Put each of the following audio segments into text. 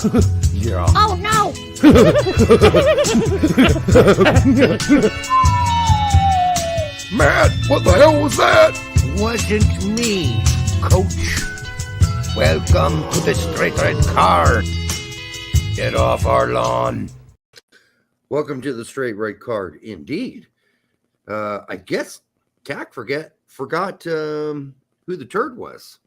Yeah. Oh no! Matt, what the hell was that? Wasn't me, coach. Welcome to the straight red card. Get off our lawn. Welcome to the straight red card. Indeed. I guess Tack forgot who the turd was.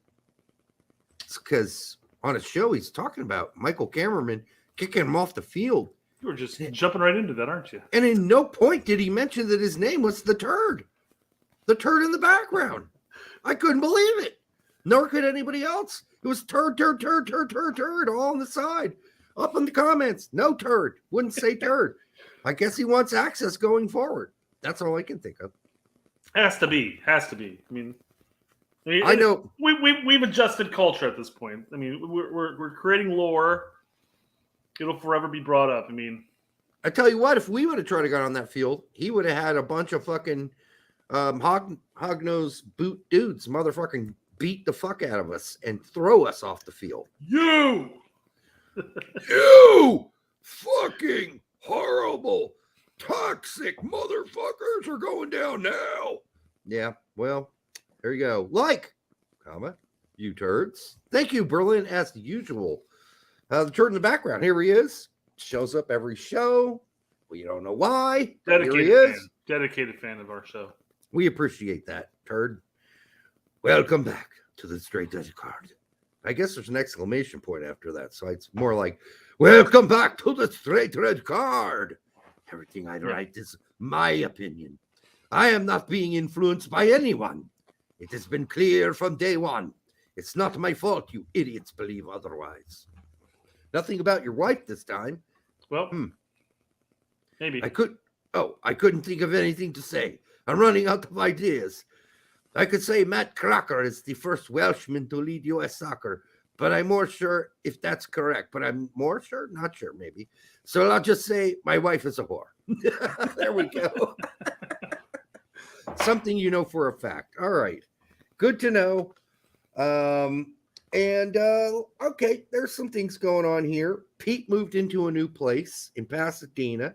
It's because on a show he's talking about Michael Cameraman kicking him off the field. You were just jumping right into that, aren't you? And in no point did he mention that his name was the turd. The turd in the background. I couldn't believe it. Nor could anybody else. It was turd, all on the side. Up in the comments. No turd. Wouldn't say turd. I guess he wants access going forward. That's all I can think of. Has to be. I mean I know we've adjusted culture at this point. I mean, we're creating lore. It'll forever be brought up. I mean, I tell you what, if we would have tried to get on that field, he would have had a bunch of fucking hog-nosed boot dudes motherfucking beat the fuck out of us and throw us off the field. you Fucking horrible, toxic motherfuckers are going down now. Yeah, well, there you go. You turds. Thank you, Berlin, as usual. The turd in the background. Here he is. Shows up every show. We don't know why. Here he is. Dedicated fan of our show. We appreciate that, turd. Welcome back to the straight red card. I guess there's an exclamation point after that, so it's more like, welcome back to the straight red card. Everything I write is my opinion. I am not being influenced by anyone. It has been clear from day one. It's not my fault you idiots believe otherwise. Nothing about your wife this time. Well, maybe. I couldn't think of anything to say. I'm running out of ideas. I could say Matt Crocker is the first Welshman to lead U.S. soccer, but I'm more sure if that's correct. But I'm more sure? Not sure, maybe. So I'll just say my wife is a whore. There we go. Something you know for a fact. All right. Good to know. Okay, there's some things going on here. Pete moved into a new place in Pasadena.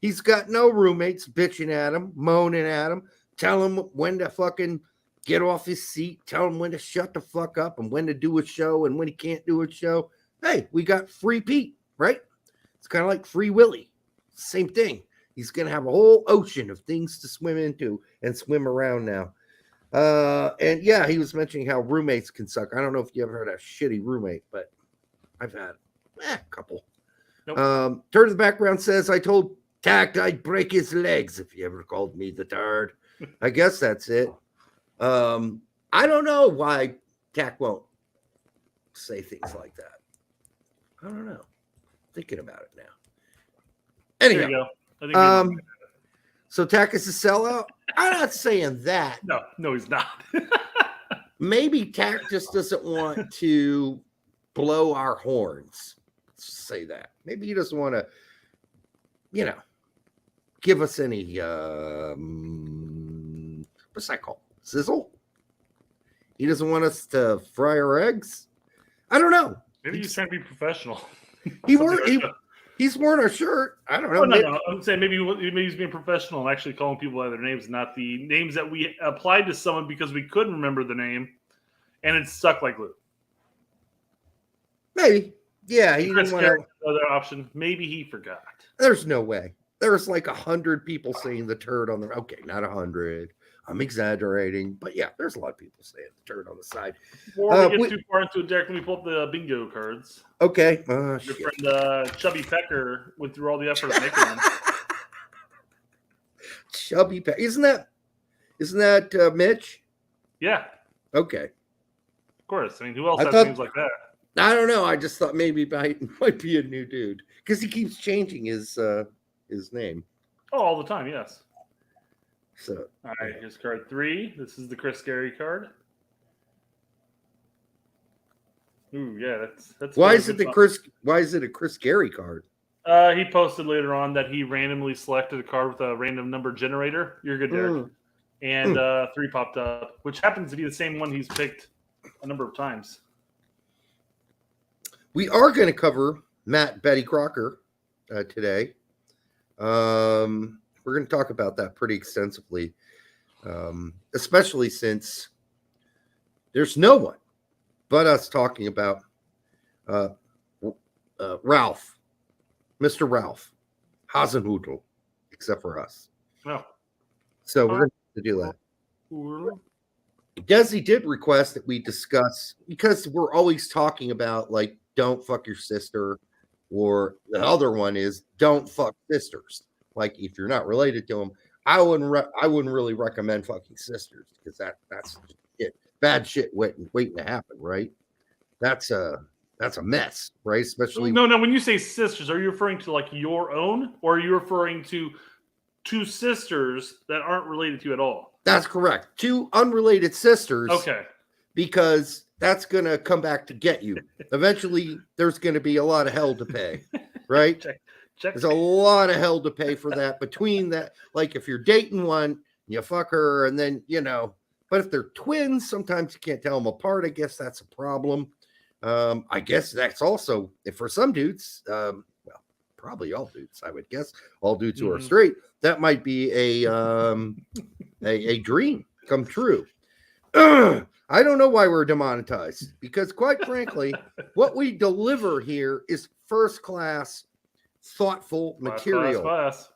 He's got no roommates bitching at him, moaning at him, tell him when to fucking get off his seat, tell him when to shut the fuck up and when to do a show and when he can't do a show. Hey, we got Free Pete, right? It's kind of like Free Willy. Same thing. He's going to have a whole ocean of things to swim into and swim around now. And yeah, he was mentioning how roommates can suck. I don't know if you ever had a shitty roommate, but I've had a couple. Nope. Turd in the background says, I told Tack I'd break his legs if he ever called me the turd. I guess that's it. I don't know why Tack won't say things like that. I don't know. Thinking about it now. Anyhow, there you go. I think so Tack is a sellout? I'm not saying that. No, he's not. Maybe Tack just doesn't want to blow our horns. Let's say that. Maybe he doesn't want to, give us any what's that called? Sizzle? He doesn't want us to fry our eggs? I don't know. Maybe he's trying to be professional. He's worn a shirt. I don't know. No. I'm saying maybe he's being professional and actually calling people by their names, not the names that we applied to someone because we couldn't remember the name, and it stuck like glue. Maybe. Yeah, he didn't want to. Other option. Maybe he forgot. There's no way. There's like 100 people saying the turd on the. Okay, not 100. I'm exaggerating, but yeah, there's a lot of people saying the turd on the side. Before we get too far into it, Derek, let me pull up the bingo cards. Okay. Your friend Chubby Pecker went through all the effort of making them. Chubby Pecker. Isn't that Mitch? Yeah. Okay. Of course. I mean, who else has names like that? I don't know. I just thought maybe it might be a new dude because he keeps changing his name. Oh, all the time, yes. So, all right, here's card 3. This is the Chris Gary card. Ooh, yeah, that's. Why is it a Chris Gary card? He posted later on that he randomly selected a card with a random number generator. You're good, Derek. And 3 popped up, which happens to be the same one he's picked a number of times. We are going to cover Matt and Betty Crocker today. We're going to talk about that pretty extensively, especially since there's no one but us talking about Ralph, Mr. Ralph Hasenhüttl, except for us. No. So we're going to do that. Desi did request that we discuss, because we're always talking about, like, don't fuck your sister, or the other one is don't fuck sisters. Like, if you're not related to them, I wouldn't really recommend fucking sisters, because that's it. Bad shit waiting to happen, right? That's a mess, right? Especially no. When you say sisters, are you referring to like your own, or are you referring to two sisters that aren't related to you at all? That's correct. Two unrelated sisters. Okay. Because that's going to come back to get you. Eventually, there's going to be a lot of hell to pay, right? Check. There's a lot of hell to pay for that. Between that, like if you're dating one, you fuck her, and then, but if they're twins, sometimes you can't tell them apart. I guess that's a problem. I guess that's also, if for some dudes, well, probably all dudes, I would guess, all dudes who are straight, that might be a dream come true. I don't know why we're demonetized, because quite frankly, what we deliver here is first class, thoughtful material. Class.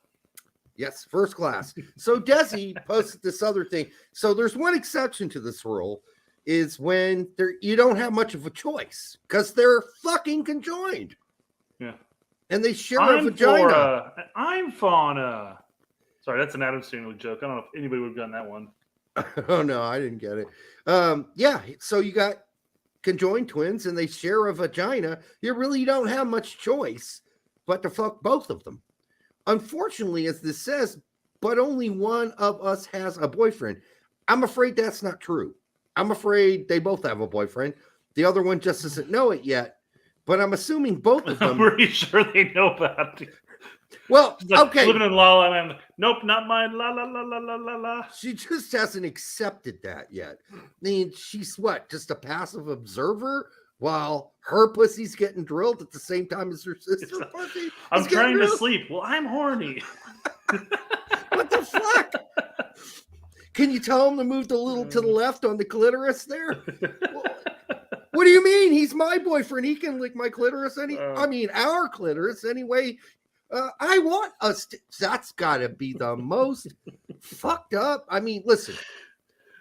Yes, first class. So Desi posted this other thing. So there's one exception to this rule, is when you don't have much of a choice, because they're fucking conjoined. Yeah. And they share a vagina. I'm fauna. Sorry, that's an Adam Sandler joke. I don't know if anybody would have gotten that one. Oh, no, I didn't get it. Yeah, so you got conjoined twins, and they share a vagina. You really don't have much choice but to fuck both of them. Unfortunately, as this says, but only one of us has a boyfriend. I'm afraid that's not true. I'm afraid they both have a boyfriend. The other one just doesn't know it yet. But I'm assuming both of them. I'm pretty sure they know about it. Well, like okay. Living in La La Land. Nope, not mine. La la la la la la la. She just hasn't accepted that yet. I mean, she's what? Just a passive observer while her pussy's getting drilled at the same time as her sister pussy? I'm trying to sleep. Well, I'm horny. What the fuck? Can you tell him to move a little to the left on the clitoris there? What do you mean? He's my boyfriend. He can lick my clitoris. Our clitoris anyway. I want us to. That's got to be the most fucked up. I mean, listen,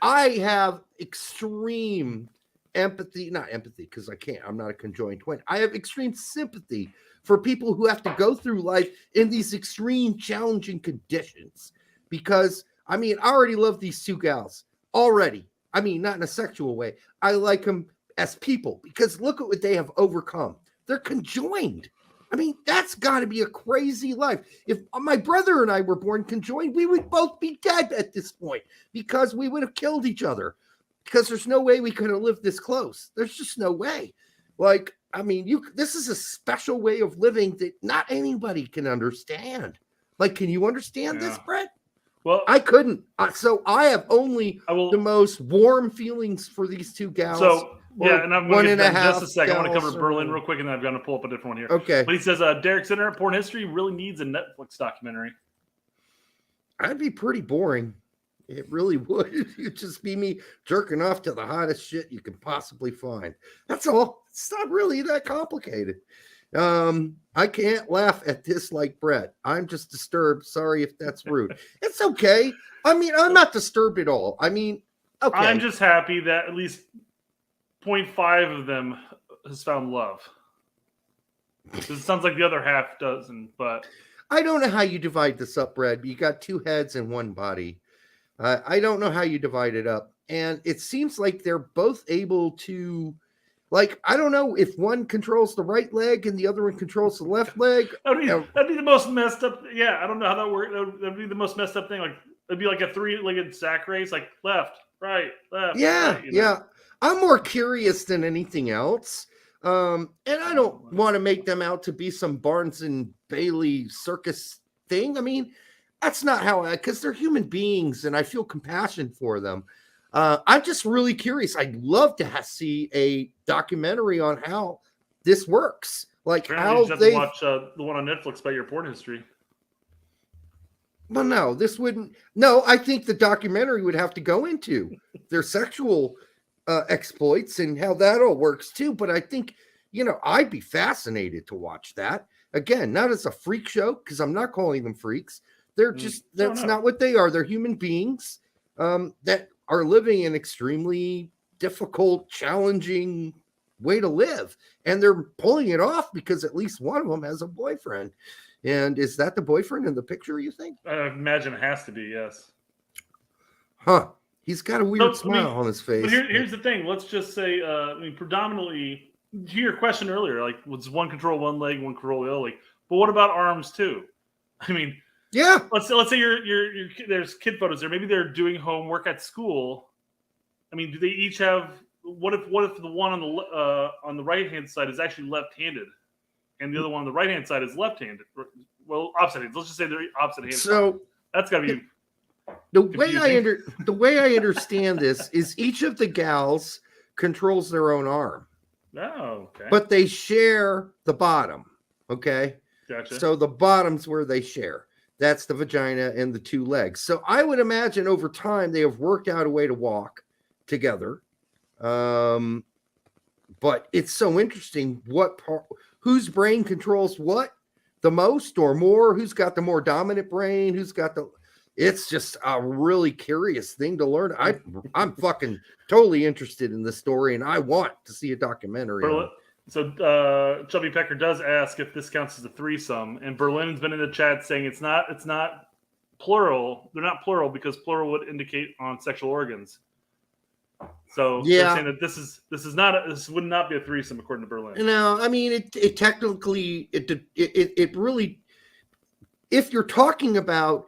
I have extreme empathy, not empathy, because I can't. I'm not a conjoined twin. I have extreme sympathy for people who have to go through life in these extreme, challenging conditions. Because, I already love these two gals already. Not in a sexual way. I like them as people, because look at what they have overcome. They're conjoined. That's got to be a crazy life. If my brother and I were born conjoined, we would both be dead at this point, because we would have killed each other, because there's no way we could have lived this close. There's just no way. This is a special way of living that not anybody can understand. Can you understand this, Brett? Well, I couldn't. So I have only the most warm feelings for these two gals. So, yeah, and I'm going to get just a second. I want to cover Berlin Berlin real quick, and then I'm going to pull up a different one here. Okay. But he says, Derek Center, porn history really needs a Netflix documentary. That'd be pretty boring. It really would. It'd just be me jerking off to the hottest shit you could possibly find. That's all. It's not really that complicated. I can't laugh at this like Brett. I'm just disturbed. Sorry if that's rude. It's okay. I'm not disturbed at all. Okay. I'm just happy that at least 0.5 of them has found love. It sounds like the other half doesn't, but I don't know how you divide this up, Brett. You got two heads and one body. I don't know how you divide it up. And it seems like they're both able to, I don't know if one controls the right leg and the other one controls the left leg. That'd be the most messed up. Yeah, I don't know how that works. That'd be the most messed up thing. It'd be like a three-legged sack race, left, right, left. Yeah, right, yeah. I'm more curious than anything else. And I don't want to make them out to be some Barnes and Bailey circus thing. That's not how because they're human beings and I feel compassion for them. I'm just really curious. I'd love to see a documentary on how this works. Like Apparently, you how just have they to watch the one on Netflix about your porn history. Well, no, this wouldn't. No, I think the documentary would have to go into their sexual exploits and how that all works too. But I think, I'd be fascinated to watch that. Again, not as a freak show, because I'm not calling them freaks. They're just, that's not what they are. They're human beings that are living an extremely difficult, challenging way to live. And they're pulling it off because at least one of them has a boyfriend. And is that the boyfriend in the picture, you think? I imagine it has to be, yes. Huh. He's got a weird smile on his face. But here's the thing. Let's just say, predominantly, to your question earlier, like, was one control one leg, one control the other leg? But what about arms, too? I mean, yeah. Let's say you're there's kid photos there. Maybe they're doing homework at school. I mean, do they each have? What if the one on the right hand side is actually left handed, and the other one on the right hand side is left handed? Well, opposite hands. Let's just say they're opposite hands. So that's got to be the way I understand this is each of the gals controls their own arm. Oh, okay. But they share the bottom. Okay. Gotcha. So the bottom's where they share. That's the vagina and the two legs. So I would imagine over time they have worked out a way to walk together. But it's so interesting whose brain controls what the most or more, who's got the more dominant brain, it's just a really curious thing to learn. I'm fucking totally interested in this story and I want to see a documentary. So Chubby Pecker does ask if this counts as a threesome, and Berlin's been in the chat saying it's not plural. They're not plural because plural would indicate on sexual organs. So they're saying that this would not be a threesome according to Berlin. No, I mean it technically it really, if you're talking about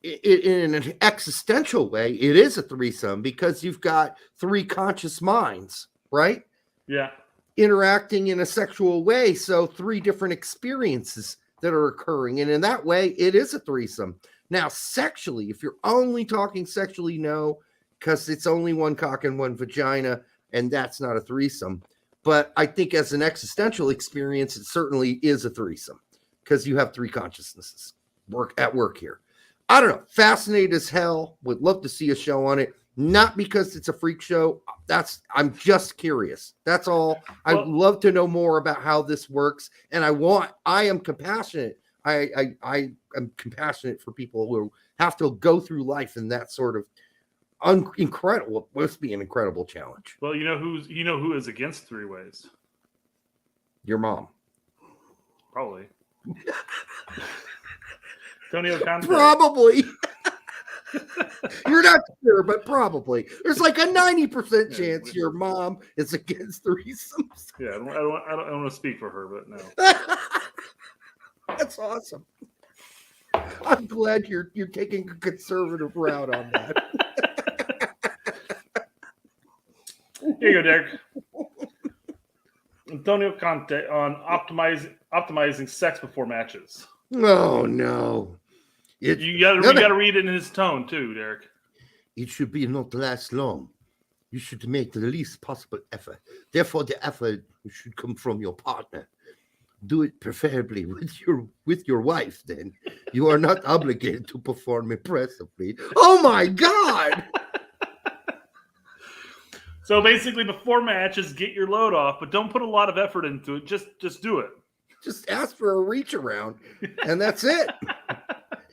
it in an existential way, it is a threesome because you've got three conscious minds, right? Yeah. Interacting in a sexual way, so three different experiences that are occurring, and in that way it is a threesome. Now sexually, if you're only talking sexually, no, because it's only one cock and one vagina, and that's not a threesome. But I think as an existential experience, it certainly is a threesome because you have three consciousnesses at work here. I don't know, fascinated as hell, would love to see a show on it. Not because it's a freak show. I'm just curious. That's all. I'd love to know more about how this works. And I am compassionate. I am compassionate for people who have to go through life in that sort of incredible, must be an incredible challenge. Well, you know who is against three ways? Your mom. Probably. Tony O'Connor. Probably. You're not sure, but probably. There's like a 90% chance your mom is against threesomes. Yeah, I don't want to speak for her, but no. That's awesome. I'm glad you're taking a conservative route on that. Here you go, Derek. Antonio Conte on optimizing sex before matches. Oh no. You got to read it in his tone too, Derek. It should be not last long. You should make the least possible effort. Therefore, the effort should come from your partner. Do it preferably with your wife. Then you are not obligated to perform impressively. Oh my God! So basically, before matches, get your load off, but don't put a lot of effort into it. Just do it. Just ask for a reach around, and that's it.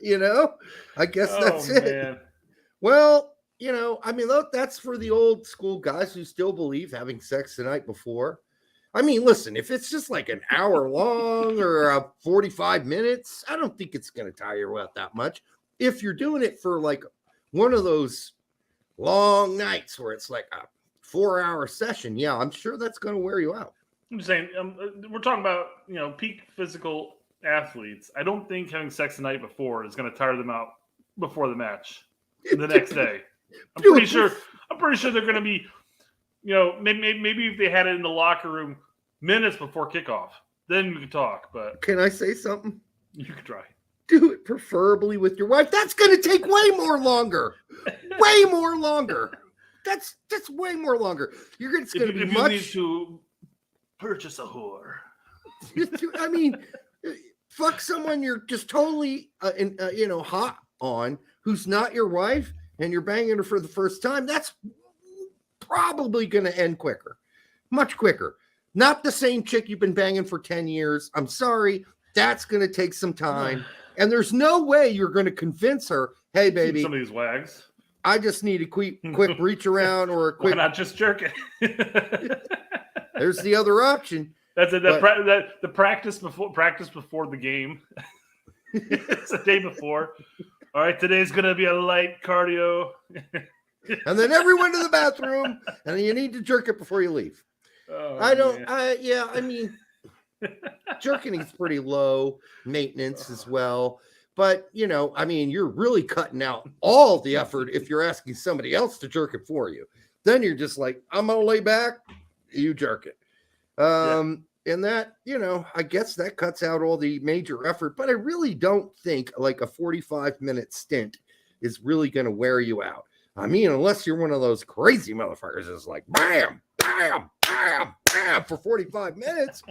I guess that's it. Man. Well, I mean, look, that's for the old school guys who still believe having sex the night before. I mean, listen, if it's just like an hour long or 45 minutes, I don't think it's going to tire you out that much. If you're doing it for like one of those long nights where it's like a 4-hour session, yeah, I'm sure that's going to wear you out. I'm just saying, we're talking about, peak physical athletes. I don't think having sex the night before is going to tire them out before the match the next day. I'm pretty sure they're going to be, maybe if they had it in the locker room minutes before kickoff, then we could talk. But can I say something? You could try. Do it preferably with your wife. That's going to take way more longer. Way more longer. That's way more longer. It's going to be much. You need to purchase a whore. I mean, fuck someone you're just totally, hot on, who's not your wife, and you're banging her for the first time. That's probably going to end quicker, much quicker. Not the same chick you've been banging for 10 years. I'm sorry. That's going to take some time. And there's no way you're going to convince her, hey, baby, some of these wags. I just need a quick reach around or a quick. Why not just jerk it? There's the other option. That's it. The practice before the game. It's the day before. All right, today's going to be a light cardio. And then everyone to the bathroom, and you need to jerk it before you leave. Oh, I mean, jerking is pretty low maintenance as well. But, you're really cutting out all the effort if you're asking somebody else to jerk it for you. Then you're just like, I'm going to lay back, you jerk it. And that, I guess that cuts out all the major effort. But I really don't think like a 45-minute stint is really going to wear you out. I mean, unless you're one of those crazy motherfuckers that's like, bam, bam, bam, bam, for 45 minutes.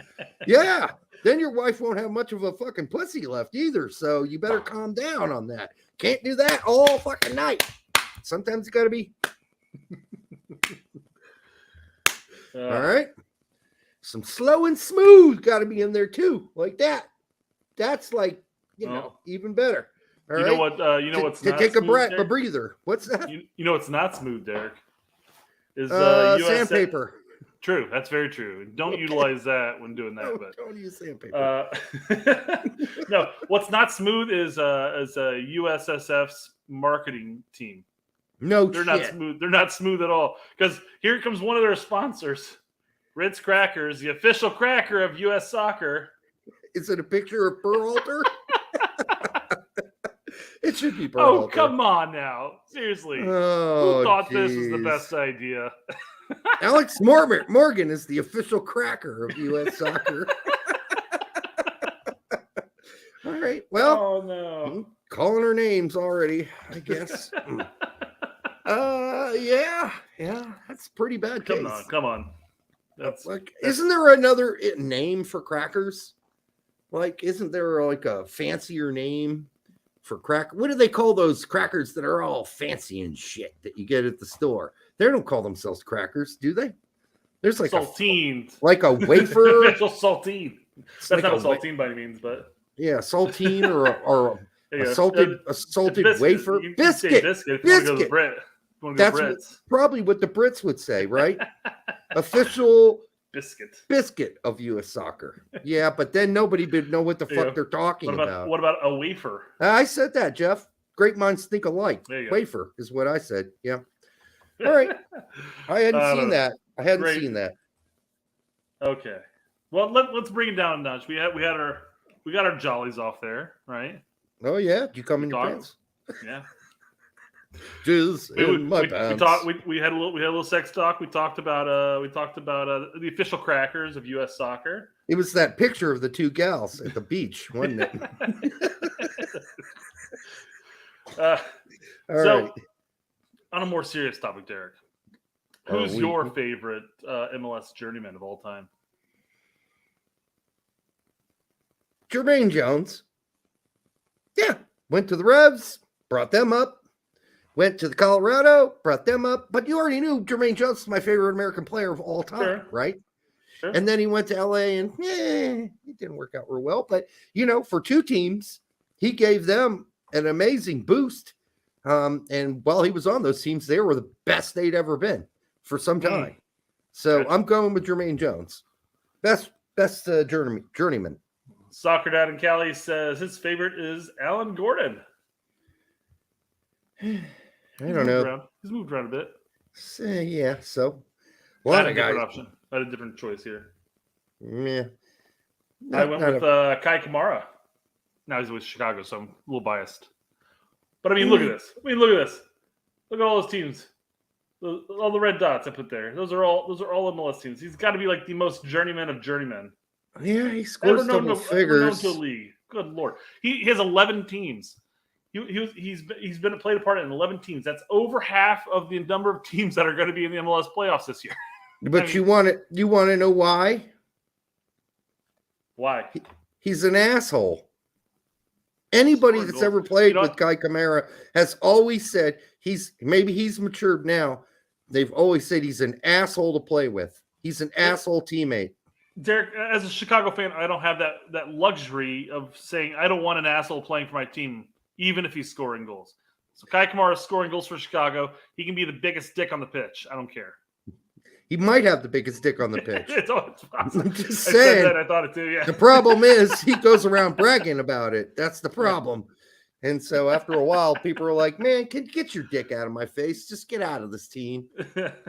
Yeah. Then your wife won't have much of a fucking pussy left either. So you better calm down on that. Can't do that all fucking night. Sometimes you got to be. All right. Some slow and smooth got to be in there too. Like that. That's like, even better. All right? Know what's to not take smooth, a breather. What's that? You know what's not smooth, Derek? Is sandpaper. True, that's very true. Don't utilize that when doing that. Don't use sandpaper. No, what's not smooth is USSF's marketing team. They're not smooth. They're not smooth at all. Because here comes one of their sponsors, Ritz Crackers, the official cracker of U.S. soccer. Is it a picture of Berhalter? It should be Berhalter. Oh, come on now. Seriously. Oh, who thought this was the best idea? Alex Morgan is the official cracker of U.S. soccer. All right. Well, oh, no. Calling her names already, I guess. Yeah. That's a pretty bad case. Come on. That's isn't there another name for crackers? Like, isn't there like a fancier name for cracker? What do they call those crackers that are all fancy and shit that you get at the store? They don't call themselves crackers, do they? There's like saltines, like a wafer. Official saltine. That's like not a saltine by any means, but yeah, saltine or a salted wafer biscuit. If you want to go to the Brit. That's probably what the Brits would say, right? Official biscuit of U.S. soccer. Yeah, but then nobody would know what the fuck they're talking about. What about a wafer? I said that, Jeff. Great minds think alike. Wafer is what I said. Yeah. All right. I hadn't seen that. I hadn't seen that. Okay. Well, let's bring it down a notch. We got our jollies off there, right? Oh yeah. Did you come in your pants? Yeah. Jizz in my pants. We had a little sex talk. We talked about the official crackers of U.S. soccer. It was that picture of the two gals at the beach, wasn't it? All right. On a more serious topic, Derek, who's your favorite MLS journeyman of all time? Jermaine Jones. Yeah, went to the Revs, brought them up. Went to the Colorado, brought them up. But you already knew Jermaine Jones is my favorite American player of all time, right? Sure. And then he went to LA and it didn't work out real well. But, for two teams, he gave them an amazing boost. And while he was on those teams, they were the best they'd ever been for some time. So I'm going with Jermaine Jones. Best journeyman. Soccer Dad in Cali says his favorite is Alan Gordon. I don't know. He's moved around a bit. Yeah, so a lot of guys. I had a different choice here. Yeah. I went with Kai Kamara. Now he's with Chicago, so I'm a little biased. But look at this. Look at all those teams. All the red dots I put there. Those are all MLS teams. He's got to be like the most journeyman of journeymen. Yeah, he scores double figures. To a league. Good Lord. He has 11 teams. He's played a part in 11 teams. That's over half of the number of teams that are going to be in the MLS playoffs this year. But you want to know why? Why? He's an asshole. Anybody Scoring that's goals. ever played You know with Kai Kamara has always said he's matured now. They've always said he's an asshole to play with. He's an asshole teammate. Derek, as a Chicago fan, I don't have that luxury of saying I don't want an asshole playing for my team, even if he's scoring goals. So Kai Kamara is scoring goals for Chicago. He can be the biggest dick on the pitch. I don't care. He might have the biggest dick on the pitch. It's possible. I'm just I saying. said that. I thought it too. Yeah. The problem is he goes around bragging about it. That's the problem. And so after a while, people are like, man, get your dick out of my face. Just get out of this team.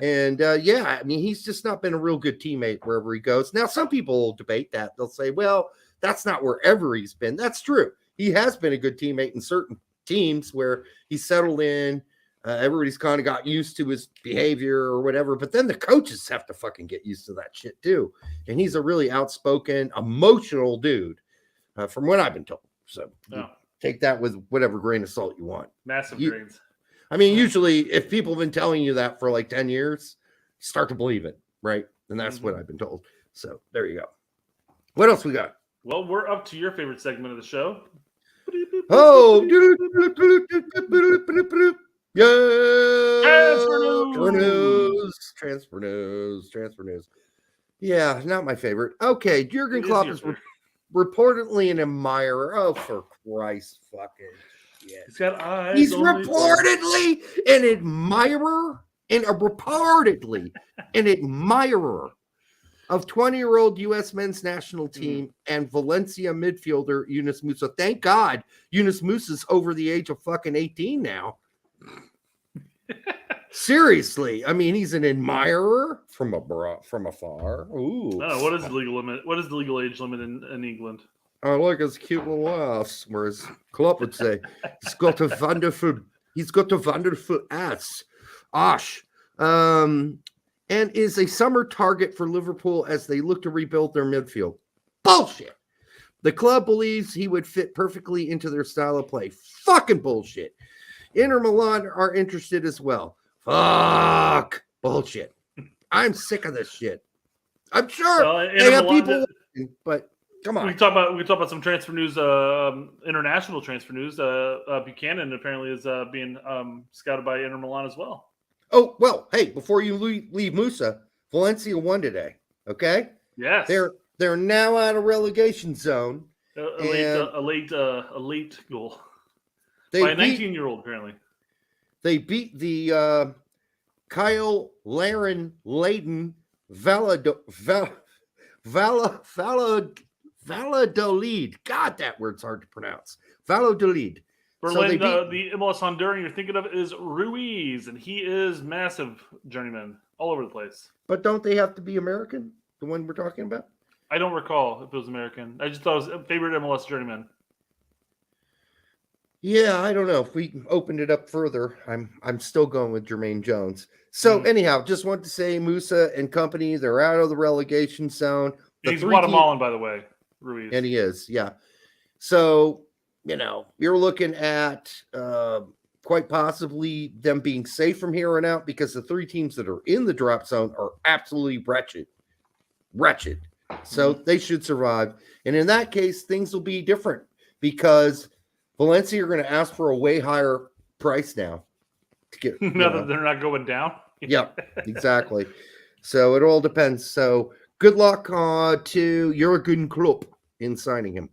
And yeah, I mean, he's just not been a real good teammate wherever he goes. Now, some people will debate that. They'll say, well, that's not wherever he's been. That's true. He has been a good teammate in certain teams where he's settled in. Everybody's kind of got used to his behavior or whatever, but then the coaches have to fucking get used to that shit too. And he's a really outspoken, emotional dude, from what I've been told. So take that with whatever grain of salt you want. Massive grains. I mean, usually if people have been telling you that for like 10 years, you start to believe it, right? And that's what I've been told. So there you go. What else we got? Well, we're up to your favorite segment of the show. Oh, yeah. Transfer news. Yeah, not my favorite. Okay, Jurgen Klopp is reportedly an admirer. Oh, for Christ's fucking shit. He's got eyes. He's reportedly an admirer of 20-year-old U.S. men's national team and Valencia midfielder Yunus Musa. Thank God Yunus Musa's over the age of fucking 18 now. Seriously, I mean, he's an admirer from afar. Ooh. What is the legal limit? What is the legal age limit in England? I like his cute little ass, whereas Klopp would say he's got a wonderful ass. Osh. And is a summer target for Liverpool as they look to rebuild their midfield. Bullshit. The club believes he would fit perfectly into their style of play. Fucking bullshit. Inter Milan are interested as well. Fuck. Bullshit. I'm sick of this shit. I'm sure they have people, but come on. We talk about some transfer news, international transfer news. Buchanan apparently is being scouted by Inter Milan as well. Oh, well, hey, before you leave Musa, Valencia won today, okay? Yes. They're now out of relegation zone. A late goal. By a 19-year-old, apparently. They beat the Kyle Laden Valladolid. God, that word's hard to pronounce. Valladolid. Berlin, the MLS Honduran you're thinking of is Ruiz, and he is massive journeyman all over the place. But don't they have to be American, the one we're talking about? I don't recall if it was American. I just thought it was a favorite MLS journeyman. Yeah, I don't know. If we opened it up further, I'm still going with Jermaine Jones. So anyhow, just want to say Musa and company, they're out of the relegation zone. He's Guatemalan, by the way, Ruiz. And he is, yeah. So, you're looking at quite possibly them being safe from here on out because the three teams that are in the drop zone are absolutely wretched. So they should survive. And in that case, things will be different because Valencia are going to ask for a way higher price now. To get, now that they're not going down? Yep, exactly. So it all depends. So good luck to Jurgen Klopp in signing him.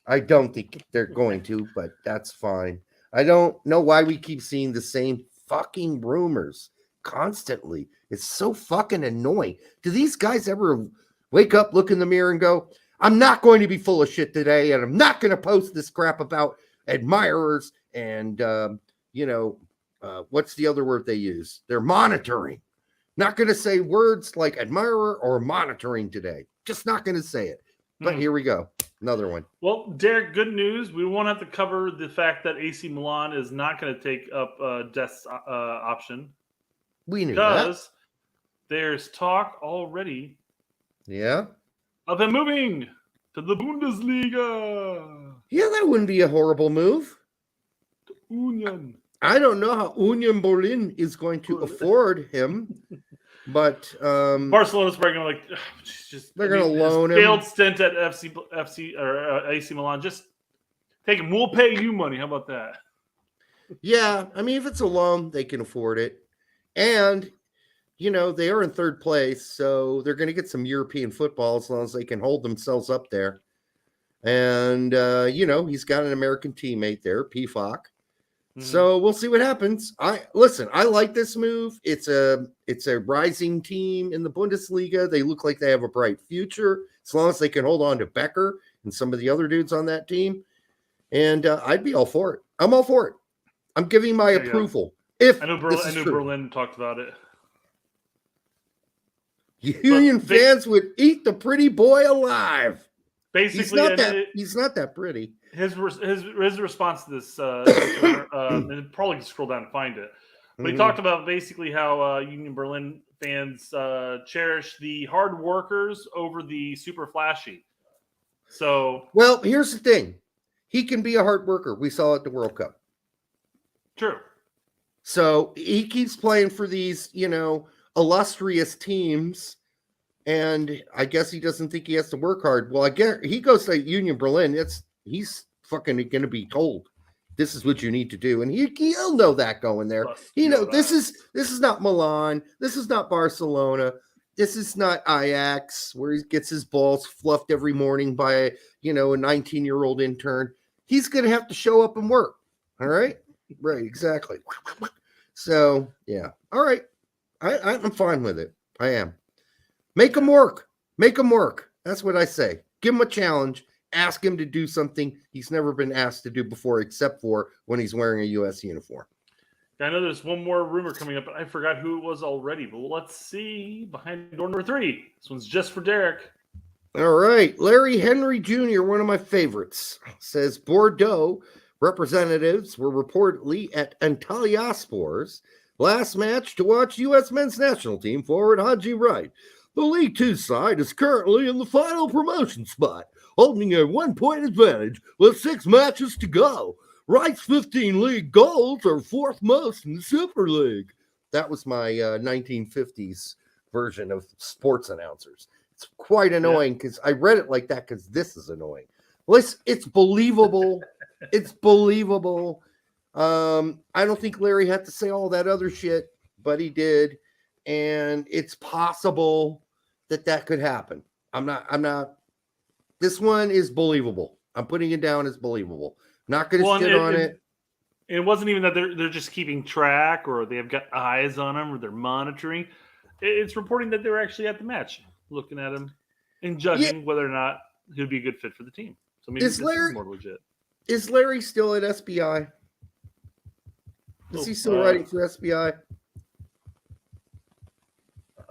I don't think they're going to, but that's fine. I don't know why we keep seeing the same fucking rumors constantly. It's so fucking annoying. Do these guys ever wake up, look in the mirror and go, I'm not going to be full of shit today, and I'm not going to post this crap about admirers and, what's the other word they use? They're monitoring. Not going to say words like admirer or monitoring today. Just not going to say it. But here we go. Another one. Well, Derek, good news. We won't have to cover the fact that AC Milan is not going to take up Dest's option. We knew because there's talk already. Yeah. Of him moving to the Bundesliga. Yeah, that wouldn't be a horrible move. Union. I don't know how Union Berlin is going to afford him. But Barcelona's probably going to they're going to loan him. Failed stint at FC or AC Milan. Just take him. We'll pay you money. How about that? Yeah, I mean, if it's a loan, they can afford it. And, they are in third place, so they're going to get some European football as long as they can hold themselves up there. And, he's got an American teammate there, PFOC. Mm-hmm. So we'll see what happens. I like this move. It's a rising team in the Bundesliga. They look like they have a bright future as long as they can hold on to Becker and some of the other dudes on that team. And I'd be all for it. I'm all for it. I'm giving my approval. If I know Berlin talked about it. Union fans would eat the pretty boy alive. Basically, he's not that pretty. His response to this, and probably scroll down and find it. But he talked about basically how Union Berlin fans cherish the hard workers over the super flashy. So, well, here's the thing: he can be a hard worker. We saw it at the World Cup. True. So he keeps playing for these, illustrious teams, and I guess he doesn't think he has to work hard. Well, I guess he goes to Union Berlin. He's fucking going to be told this is what you need to do, and he'll know that going there. This is not Milan. This is not Barcelona. This is not Ajax, where he gets his balls fluffed every morning by a 19-year-old intern. He's going to have to show up and work. All right. Right, exactly. So, yeah. All right. I'm fine with it. I am. Make him work. Make him work. That's what I say. Give him a challenge. Ask him to do something he's never been asked to do before, except for when he's wearing a U.S. uniform. I know there's one more rumor coming up, but I forgot who it was already. But let's see. Behind door number 3. This one's just for Derek. All right. Larry Henry Jr., one of my favorites, says Bordeaux representatives were reportedly at Antalyaspor's last match to watch U.S. men's national team forward Haji Wright. The League Two side is currently in the final promotion spot, holding a 1-point advantage with 6 matches to go. Wright's 15 league goals are 4th most in the Super League. That was my 1950s version of sports announcers. It's quite annoying because I read it like that because this is annoying. Listen, it's believable. It's believable. I don't think Larry had to say all that other shit, but he did. And it's possible that could happen. I'm not. This one is believable. I'm putting it down as believable. Not going to shit on it. It wasn't even that they're just keeping track or they have got eyes on him or they're monitoring. It's reporting that they're actually at the match, looking at him and judging whether or not he'd be a good fit for the team. So maybe this is more legit. Is Larry still at SBI? Is he still writing for SBI?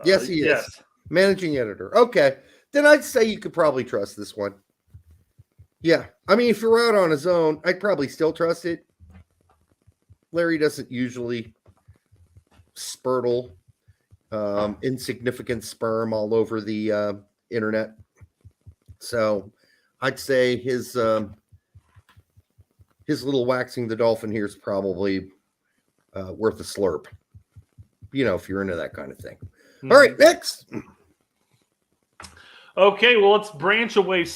Yes, he is. Yes. Managing editor. Okay. Then I'd say you could probably trust this one. Yeah. I mean, if you're out on his own, I'd probably still trust it. Larry doesn't usually spurtle insignificant sperm all over the internet. So I'd say his little waxing the dolphin here is probably worth a slurp. If you're into that kind of thing. Mm-hmm. All right, next. Okay, well, let's branch away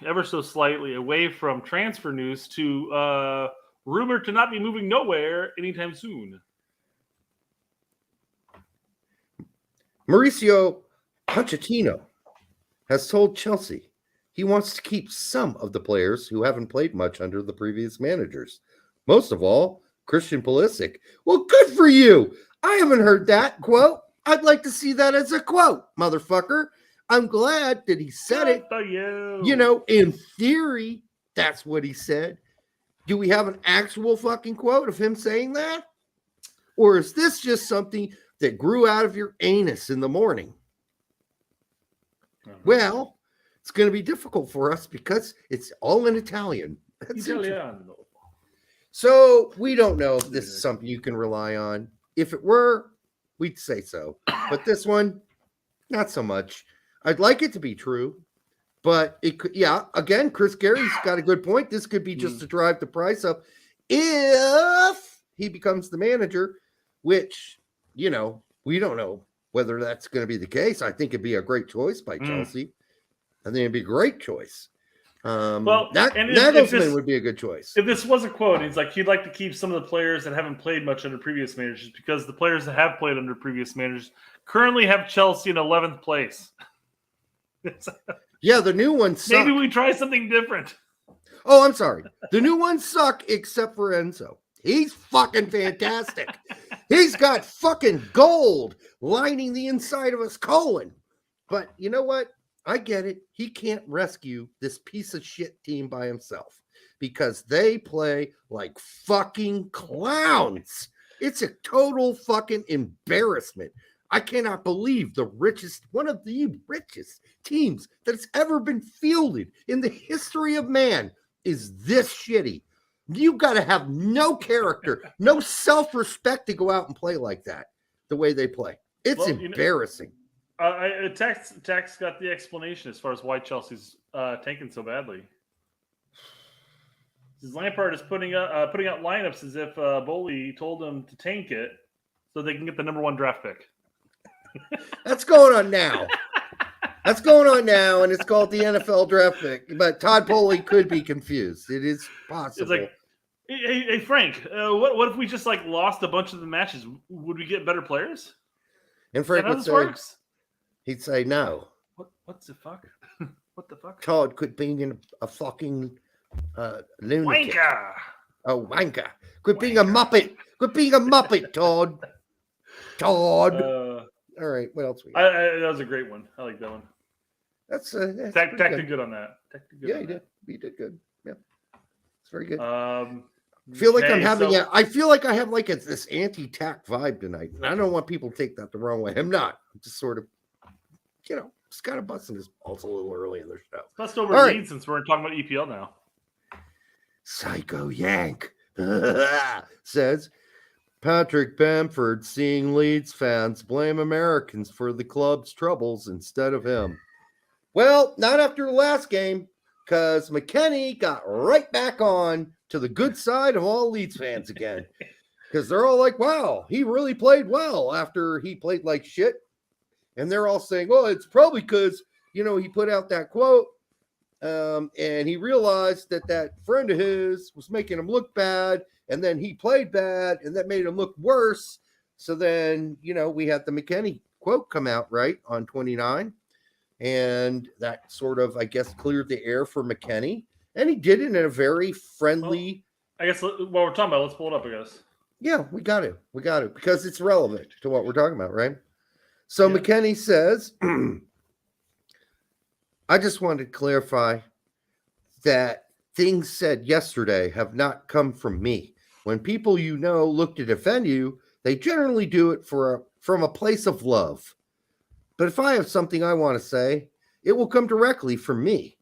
ever so slightly, away from transfer news to rumored to not be moving nowhere anytime soon. Mauricio Pochettino has told Chelsea he wants to keep some of the players who haven't played much under the previous managers. Most of all, Christian Pulisic. Well, good for you. I haven't heard that quote. I'd like to see that as a quote, motherfucker. I'm glad that he said it. In theory, that's what he said. Do we have an actual fucking quote of him saying that? Or is this just something that grew out of your anus in the morning? Well, it's going to be difficult for us because it's all in Italian. Italiano. So we don't know if this is something you can rely on. If it were, we'd say so. But this one, not so much. I'd like it to be true, but it could. Yeah, again, Chris Gary's got a good point. This could be just to drive the price up if he becomes the manager, which, we don't know whether that's going to be the case. I think it'd be a great choice by Chelsea. I think it'd be a great choice. Nagelsmann would be a good choice. If this was a quote, he's like, he'd like to keep some of the players that haven't played much under previous managers because the players that have played under previous managers currently have Chelsea in 11th place. Yeah, the new ones suck. Maybe we try something different. Oh, I'm sorry. The new ones suck except for Enzo. He's fucking fantastic. He's got fucking gold lining the inside of his colon. But you know what? I get it. He can't rescue this piece of shit team by himself because they play like fucking clowns. It's a total fucking embarrassment. I cannot believe one of the richest teams that's ever been fielded in the history of man is this shitty. You got to have no character, no self-respect to go out and play like that, the way they play. It's embarrassing. Tax got the explanation as far as why Chelsea's tanking so badly. Lampard is putting out lineups as if Bowley told him to tank it so they can get the number 1 draft pick. That's going on now. And it's called the NFL draft pick. But Todd Bowley could be confused. It is possible. It's like, hey Frank, what if we just like lost a bunch of the matches? Would we get better players? And Frank would say, he'd say no. What's the fuck? What the fuck? Todd quit being a fucking lunatic. Wanker. Oh, wanker. Quit being a muppet. Quit being a muppet, Todd. All right, what else we got? That was a great one. I like that one. That's Tack did good on that. He did. He did good. Yeah, it's very good. I feel like I feel like I have like this anti-tack vibe tonight, and I don't want people to take that the wrong way. I'm not. I'm just sort of, just kind of busting his balls a little early in the show. Bust over Leeds since we're talking about EPL now. Psycho Yank says Patrick Bamford seeing Leeds fans blame Americans for the club's troubles instead of him. Well, not after the last game, because McKennie got right back on to the good side of all Leeds fans again. Because they're all like, wow, he really played well after he played like shit. And they're all saying, well, it's probably because, he put out that quote and he realized that friend of his was making him look bad. And then he played bad and that made him look worse. So then, we had the McKennie quote come out, right, on 29. And that sort of, I guess, cleared the air for McKennie. And he did it in a very friendly. Well, I guess while we're talking about it, let's pull it up, I guess. Yeah, we got it. Because it's relevant to what we're talking about, right? So yeah. McKennie says, I just wanted to clarify that things said yesterday have not come from me. When people look to defend you, they generally do it from a place of love. But if I have something I want to say, it will come directly from me.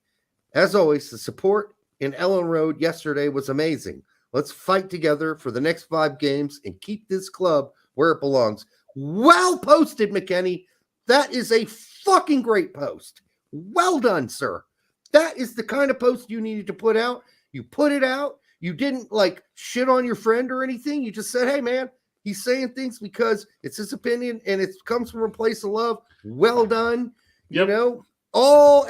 As always, the support in Ellen Road yesterday was amazing. Let's fight together for the next 5 games and keep this club where it belongs. Well posted, McKennie. That is a fucking great post. Well done, sir. That is the kind of post you needed to put out. You put it out. You didn't shit on your friend or anything. You just said, hey, man, he's saying things because it's his opinion and it comes from a place of love. Well done. Yep.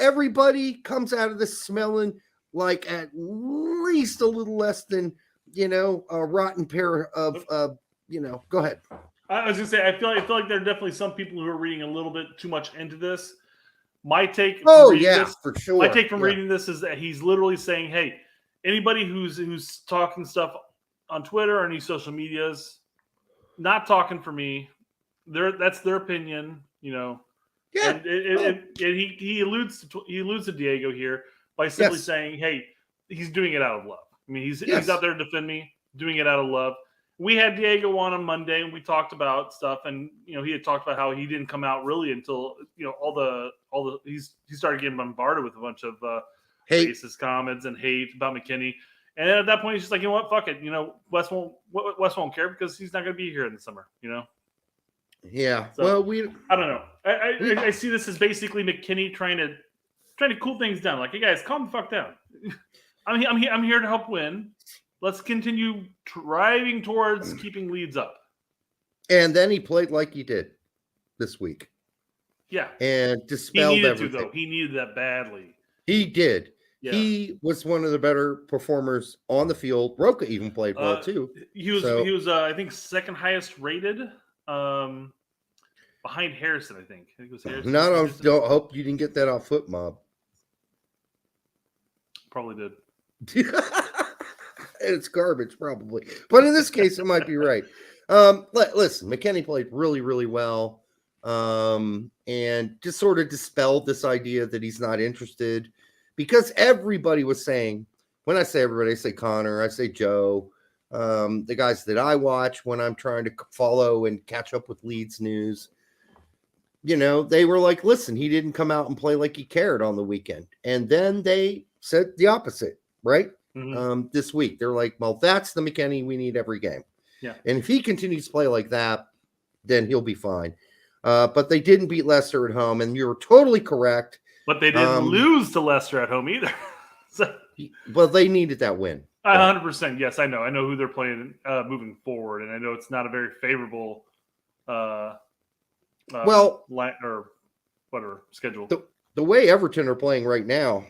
Everybody comes out of this smelling like at least a little less than, a rotten pair of, go ahead. I was gonna say, I feel like there are definitely some people who are reading a little bit too much into this. My take, for sure. My take from reading this is that he's literally saying, "Hey, anybody who's talking stuff on Twitter or any social medias, not talking for me. That's their opinion, Yeah, and he alludes to Diego here by simply saying, "Hey, he's doing it out of love. I mean, he's out there to defend me, doing it out of love." We had Diego on Monday, and we talked about stuff, and he had talked about how he didn't come out really until he started getting bombarded with a bunch of racist comments and hate about McKennie, and then at that point he's just like, what, fuck it, Wes won't care because he's not going to be here in the summer, Yeah. So, I don't know. I see this as basically McKennie trying to cool things down. Like, hey guys, calm the fuck down. I'm here to help win. Let's continue driving towards keeping Leeds up. And then he played like he did. this week Yeah. and He dispelled needed everything. to, though. He needed that badly. He did. Yeah. He was one of the better performers on the field. Roca even played well too. He was I think second highest rated, behind Harrison. I think it was Harrison. Don't hope you didn't get that off Foot Mob. Probably did. It's garbage, probably. But in this case, it might be right. Listen, McKenny played really, really well, and just sort of dispelled this idea that he's not interested, because everybody was saying, when I say everybody, I say Connor, I say Joe, the guys that I watch when I'm trying to follow and catch up with Leeds news, they were like, listen, he didn't come out and play like he cared on the weekend. And then they said the opposite, right? Mm-hmm. This week. They're like, well, that's the McKenny we need every game. Yeah. And if he continues to play like that, then he'll be fine. But they didn't beat Leicester at home, and you're totally correct. But they didn't lose to Leicester at home either. Well, they needed that win. 100%. Yes, I know. I know who they're playing moving forward, and I know it's not a very favorable schedule. The way Everton are playing right now,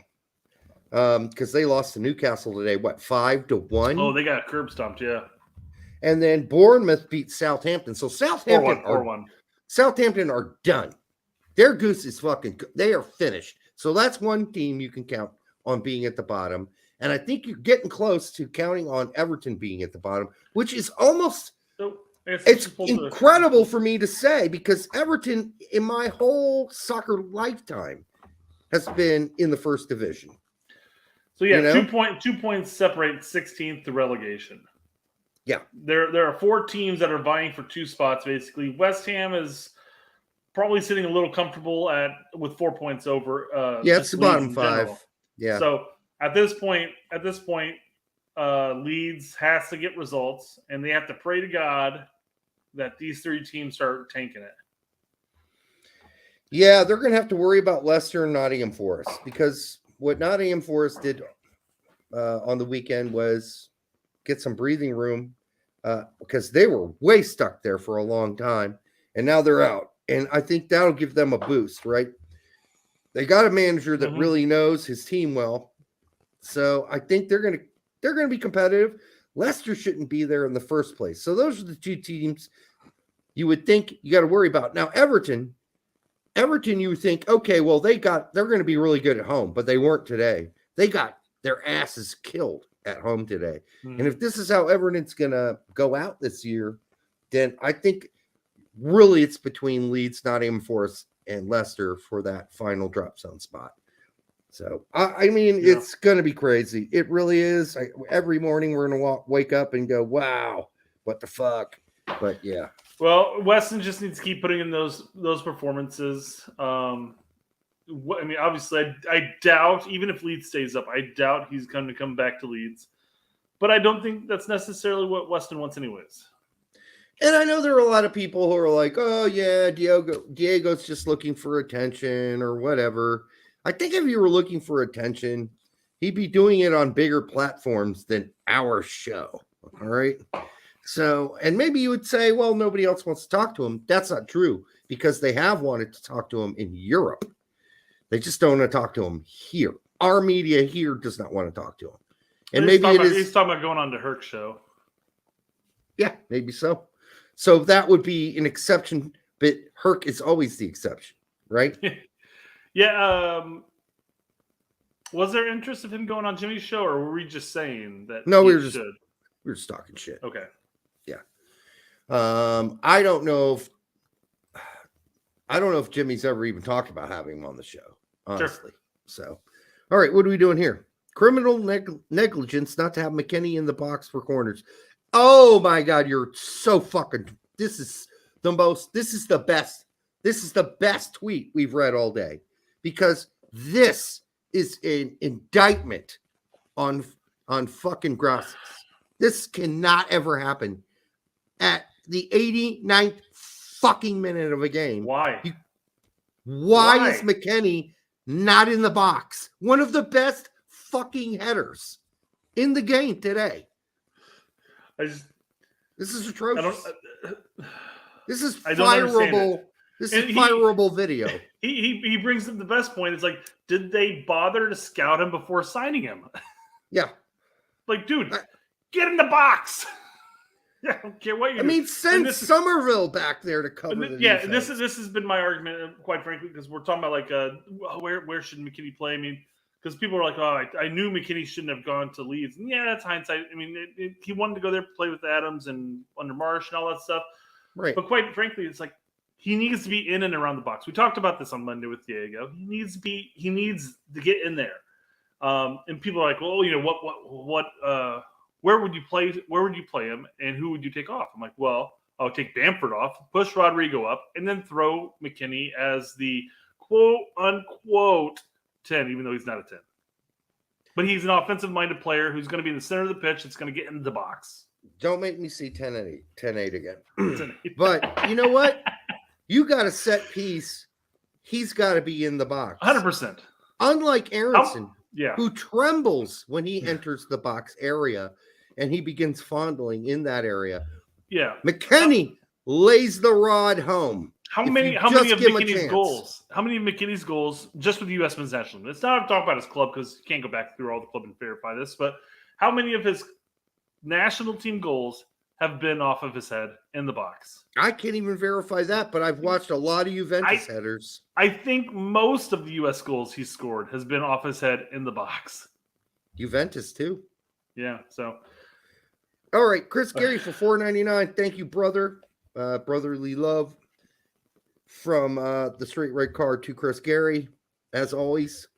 because they lost to Newcastle today, 5-1? Oh, they got curb stomped, yeah. And then Bournemouth beat Southampton. So Southampton are done. Their goose is they are finished. So that's one team you can count on being at the bottom. And I think you're getting close to counting on Everton being at the bottom, which is almost, it's incredible for me to say, because Everton, in my whole soccer lifetime, has been in the first division. So, yeah, 2 points separate 16th to relegation. Yeah. There are 4 teams that are vying for 2 spots, basically. West Ham is probably sitting a little comfortable with 4 points over. It's the bottom 5. Yeah. So at this point, Leeds has to get results, and they have to pray to God that these 3 teams start tanking it. Yeah, they're going to have to worry about Leicester and Nottingham Forest, because what Nottingham Forest did on the weekend was get some breathing room, because they were way stuck there for a long time, and now they're out. And I think that'll give them a boost, right? They got a manager that really knows his team well, so I think they're going to be competitive. Leicester shouldn't be there in the first place. So those are the 2 teams you would think you got to worry about. Now Everton, you would think, okay, well they're going to be really good at home, but they weren't today. They got their asses killed at home today. And if this is how Everton's going to go out this year, then I think really it's between Leeds, Nottingham Forest, and Leicester for that final drop zone spot. So, it's going to be crazy. It really is. Every morning we're going to wake up and go, wow, what the fuck? But yeah. Well, Weston just needs to keep putting in those performances. Obviously, I doubt, even if Leeds stays up, I doubt he's going to come back to Leeds. But I don't think that's necessarily what Weston wants anyways. And I know there are a lot of people who are like, oh, yeah, Diego's just looking for attention or whatever. I think if you were looking for attention, he'd be doing it on bigger platforms than our show. All right. So, and maybe you would say, well, nobody else wants to talk to him. That's not true, because they have wanted to talk to him in Europe. They just don't want to talk to him here. Our media here does not want to talk to him. And he's talking about going on to Herc's show. Yeah, maybe so. So that would be an exception, but Herc is always the exception, right? Yeah. Was there interest of him going on Jimmy's show, or were we just saying that? No, we were just talking shit. Okay. Yeah. I don't know if Jimmy's ever even talked about having him on the show, honestly. Sure. So, all right, what are we doing here? Criminal negligence not to have McKenny in the box for corners. Oh my God, you're so fucking. This is the best tweet we've read all day, because this is an indictment on fucking Grasses. This cannot ever happen at the 89th fucking minute of a game. Why? Why is McKenny not in the box? One of the best fucking headers in the game today. This is atrocious. This is fireable This is fireable video. He brings up the best point. It's like, did they bother to scout him before signing him? Yeah. Like, dude, get in the box. Yeah, I don't care what you do. I mean, send Somerville back there to cover the defense. This has been my argument, quite frankly, because we're talking about like where should McKinney play? I mean, because people are like, oh, I knew McKinney shouldn't have gone to Leeds. And yeah, that's hindsight. I mean, he wanted to go there, play with Adams and under Marsch and all that stuff. Right. But quite frankly, it's like he needs to be in and around the box. We talked about this on Monday with Diego. He needs to get in there. And people are like, well, you know, where would you play? Where would you play him, and who would you take off? I'm like, well, I'll take Bamford off, push Rodrigo up, and then throw McKinney as the quote unquote 10, even though he's not a 10. But he's an offensive-minded player who's going to be in the center of the pitch. That's going to get into the box. Don't make me see 10-8 again. But you know what? You got a set piece. He's got to be in the box. 100%. Unlike Aronson, yeah, who trembles when he enters the box area and he begins fondling in that area. Yeah. McKinney lays the rod home. How many of McKinney's goals? How many of McKinney's goals just with the U.S. men's national team? It's not talking about his club because you can't go back through all the club and verify this, but how many of his national team goals have been off of his head in the box? I can't even verify that, but I've watched a lot of Juventus headers. I think most of the U.S. goals he scored has been off his head in the box. Juventus too. Yeah. So, all right, Chris Gary for $4.99. Thank you, brother. Brotherly love from the Straight Red Card to Chris Gary, as always.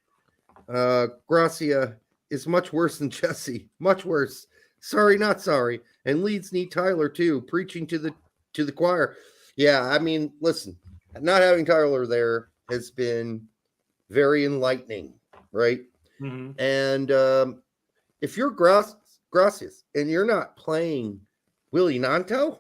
Gracia is much worse than Jesse. Much worse. Sorry, not sorry. And Leeds need Tyler too. Preaching to the choir. Yeah, I mean, listen, not having Tyler there has been very enlightening, right? Mm-hmm. And if you're Gracias and you're not playing Willie Nanto,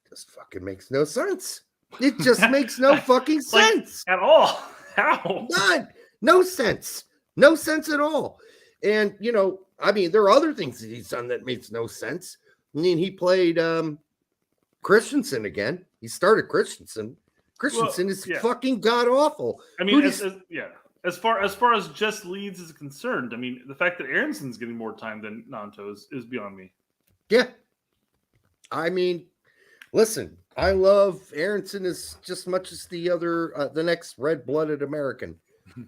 this fucking makes no sense. It just makes no fucking sense. At all. How? None. No sense. No sense at all. And, you know, I mean, there are other things that he's done that makes no sense. I mean, he played Christensen again. He started Christensen. Christensen is fucking god-awful. I mean, as far as just Leeds is concerned, I mean, the fact that Aronson's getting more time than Nanto is beyond me. Yeah. I mean, listen, I love Aronson as just much as the next red-blooded American.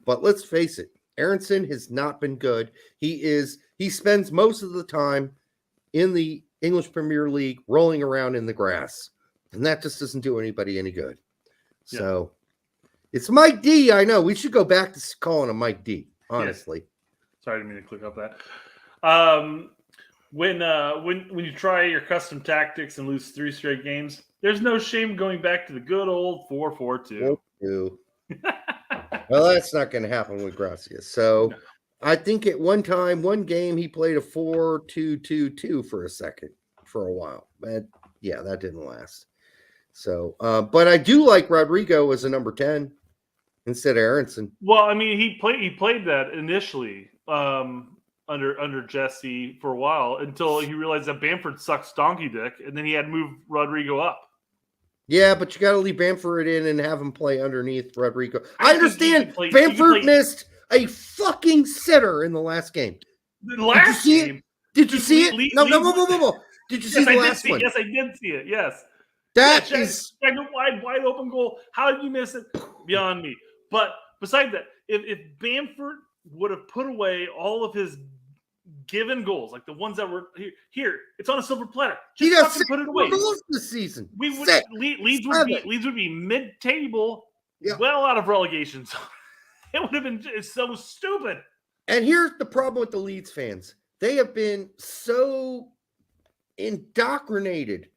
But let's face it, Aronson has not been good. He spends most of the time in the English Premier League rolling around in the grass. And that just doesn't do anybody any good. So it's Mike D. I know. We should go back to calling him Mike D, honestly. Yeah. Sorry, I didn't mean to click up that. When you try your custom tactics and lose 3 straight games, there's no shame going back to the good old 4-4-2. Well, that's not going to happen with Gracia. So I think at one game, he played a 4-2-2-2 for a while. But yeah, that didn't last. So, but I do like Rodrigo as a number 10 instead of Aronson. Well, I mean, he played that initially under Jesse for a while until he realized that Bamford sucks donkey dick, and then he had to move Rodrigo up. Yeah, but you got to leave Bamford in and have him play underneath Rodrigo. I understand Bamford missed a fucking sitter in the last game. The last game? Did you see it? No. Did you see the last one? Yes, I did see it. Yes. That is a wide open goal. How did you miss it? Beyond me. But besides that, if Bamford would have put away all of his given goals, like the ones that were here, it's on a silver platter. Just fucking put it away. Goals this season. Leeds would be mid-table, well out of relegation. So it would have been so stupid. And here's the problem with the Leeds fans: they have been so indoctrinated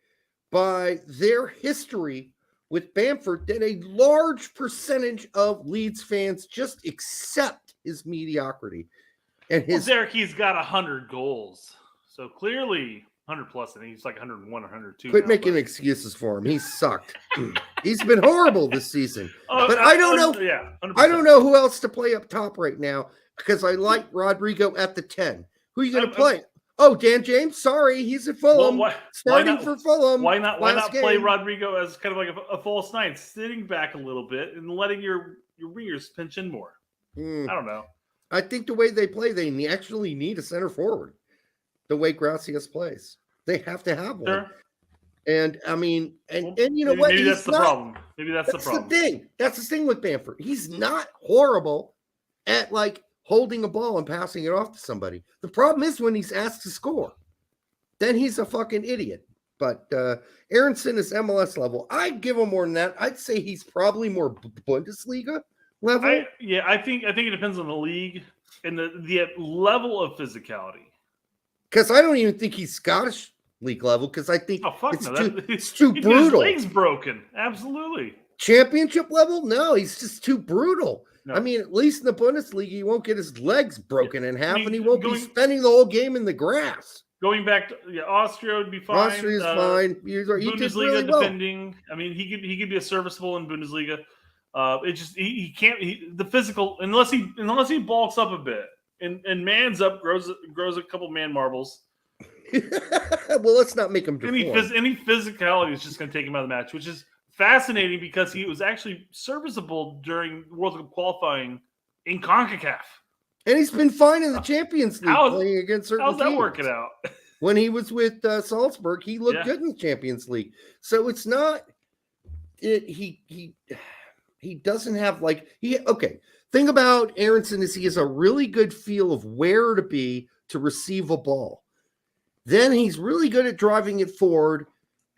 by their history with Bamford that a large percentage of Leeds fans just accept his mediocrity. And he's got 100 goals. So clearly 100 plus. I think he's like 101 or 102. Quit making excuses for him. He sucked. He's been horrible this season. But I don't know. Yeah, 100%. I don't know who else to play up top right now because I like Rodrigo at the 10. Who are you going to play? Oh, Dan James, sorry, he's at Fulham. Why starting not, for Fulham. Why not play game. Rodrigo as kind of like a false nine, sitting back a little bit and letting your wingers pinch in more? I don't know. I think the way they play, they actually need a center forward. The way Gracias plays, they have to have one. Sure. And I mean, and you know what? Maybe that's the problem. Maybe that's the problem. The thing. That's the thing with Bamford. He's not horrible at like holding a ball and passing it off to somebody. The problem is when he's asked to score, then he's a fucking idiot. But Aronson is MLS level. I'd give him more than that. I'd say he's probably more Bundesliga level. I think it depends on the league and the level of physicality. Because I don't even think he's Scottish league level. Because I think it's too brutal. His leg's broken. Absolutely. Championship level? No, he's just too brutal. No. I mean, at least in the Bundesliga, he won't get his legs broken in half, and he won't be spending the whole game in the grass. Going back to Austria would be fine. Austria's fine. Bundesliga really defending. Well. I mean, he could be a serviceable in Bundesliga. It just he can't the physical unless he bulks up a bit and mans up, grows a couple man marbles. Well, let's not make him deform. Any physicality is just going to take him out of the match, which is fascinating because he was actually serviceable during World Cup qualifying in CONCACAF. And he's been fine in the Champions League playing against certain teams. How's that working out? When he was with Salzburg, he looked good in the Champions League. So it's not he doesn't have thing about Aronson is he has a really good feel of where to be to receive a ball. Then he's really good at driving it forward.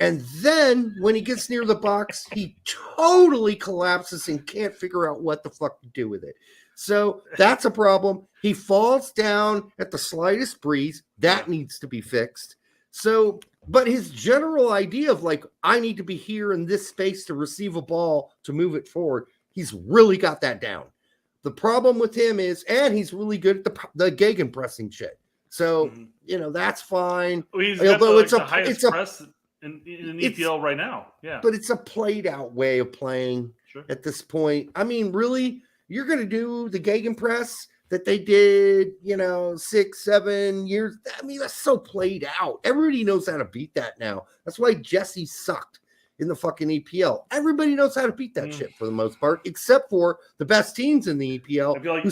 And then when he gets near the box, he totally collapses and can't figure out what the fuck to do with it. So that's a problem. He falls down at the slightest breeze. That needs to be fixed. So, but his general idea of I need to be here in this space to receive a ball to move it forward, he's really got that down. The problem with him is, and he's really good at the gegenpressing shit. So, that's fine. Well, he's got the highest press in EPL right now. Yeah. But it's a played out way of playing at this point. I mean, really, you're going to do the gegenpress that they did, 6-7 years. I mean, that's so played out. Everybody knows how to beat that now. That's why Jesse sucked in the fucking EPL. Everybody knows how to beat that shit for the most part, except for the best teams in the EPL who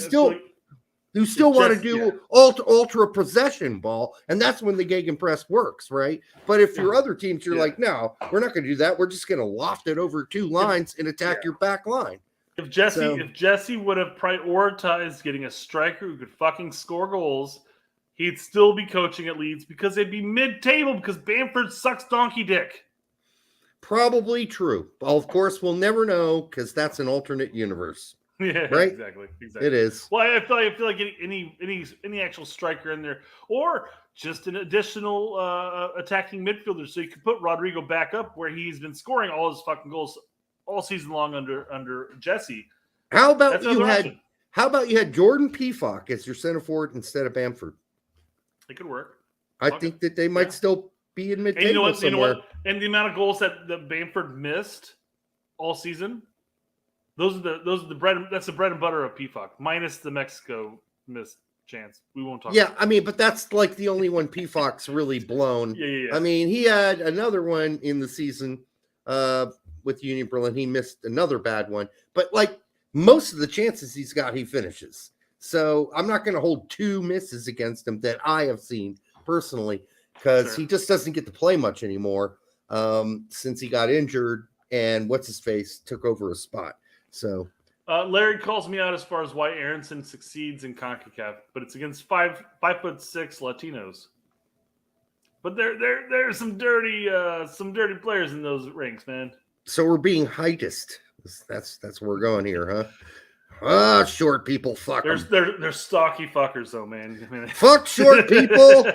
still want to do ultra possession ball, and that's when the gegenpress works, right? But if your other teams, you're like, no, we're not going to do that. We're just going to loft it over two lines and attack your back line. If Jesse would have prioritized getting a striker who could fucking score goals, he'd still be coaching at Leeds because they'd be mid-table because Bamford sucks donkey dick. Probably true. Well, of course, we'll never know because that's an alternate universe. Yeah, right. Exactly. It is. Well, I feel like getting any actual striker in there, or just an additional attacking midfielder, so you can put Rodrigo back up where he's been scoring all his fucking goals all season long under Jesse. How about you had Jordan Pefok as your center forward instead of Bamford? It could work. I think that they might still be in mid-table somewhere. You know what? And the amount of goals that Bamford missed all season. Those are the bread. That's the bread and butter of Pefok, minus the Mexico missed chance. We won't talk. Yeah, I mean, but that's like the only one Pefok's really blown. Yeah. I mean, he had another one in the season with Union Berlin. He missed another bad one, but most of the chances he's got, he finishes. So I'm not going to hold two misses against him that I have seen personally because he just doesn't get to play much anymore since he got injured and what's his face took over his spot. So Larry calls me out as far as why Aronson succeeds in CONCACAF, but it's against 5'6" Latinos. But there's some dirty players in those ranks, man. So we're being heightist. That's where we're going here, huh? Short people, fuck them. They're stocky fuckers, though, man. I mean, fuck short people.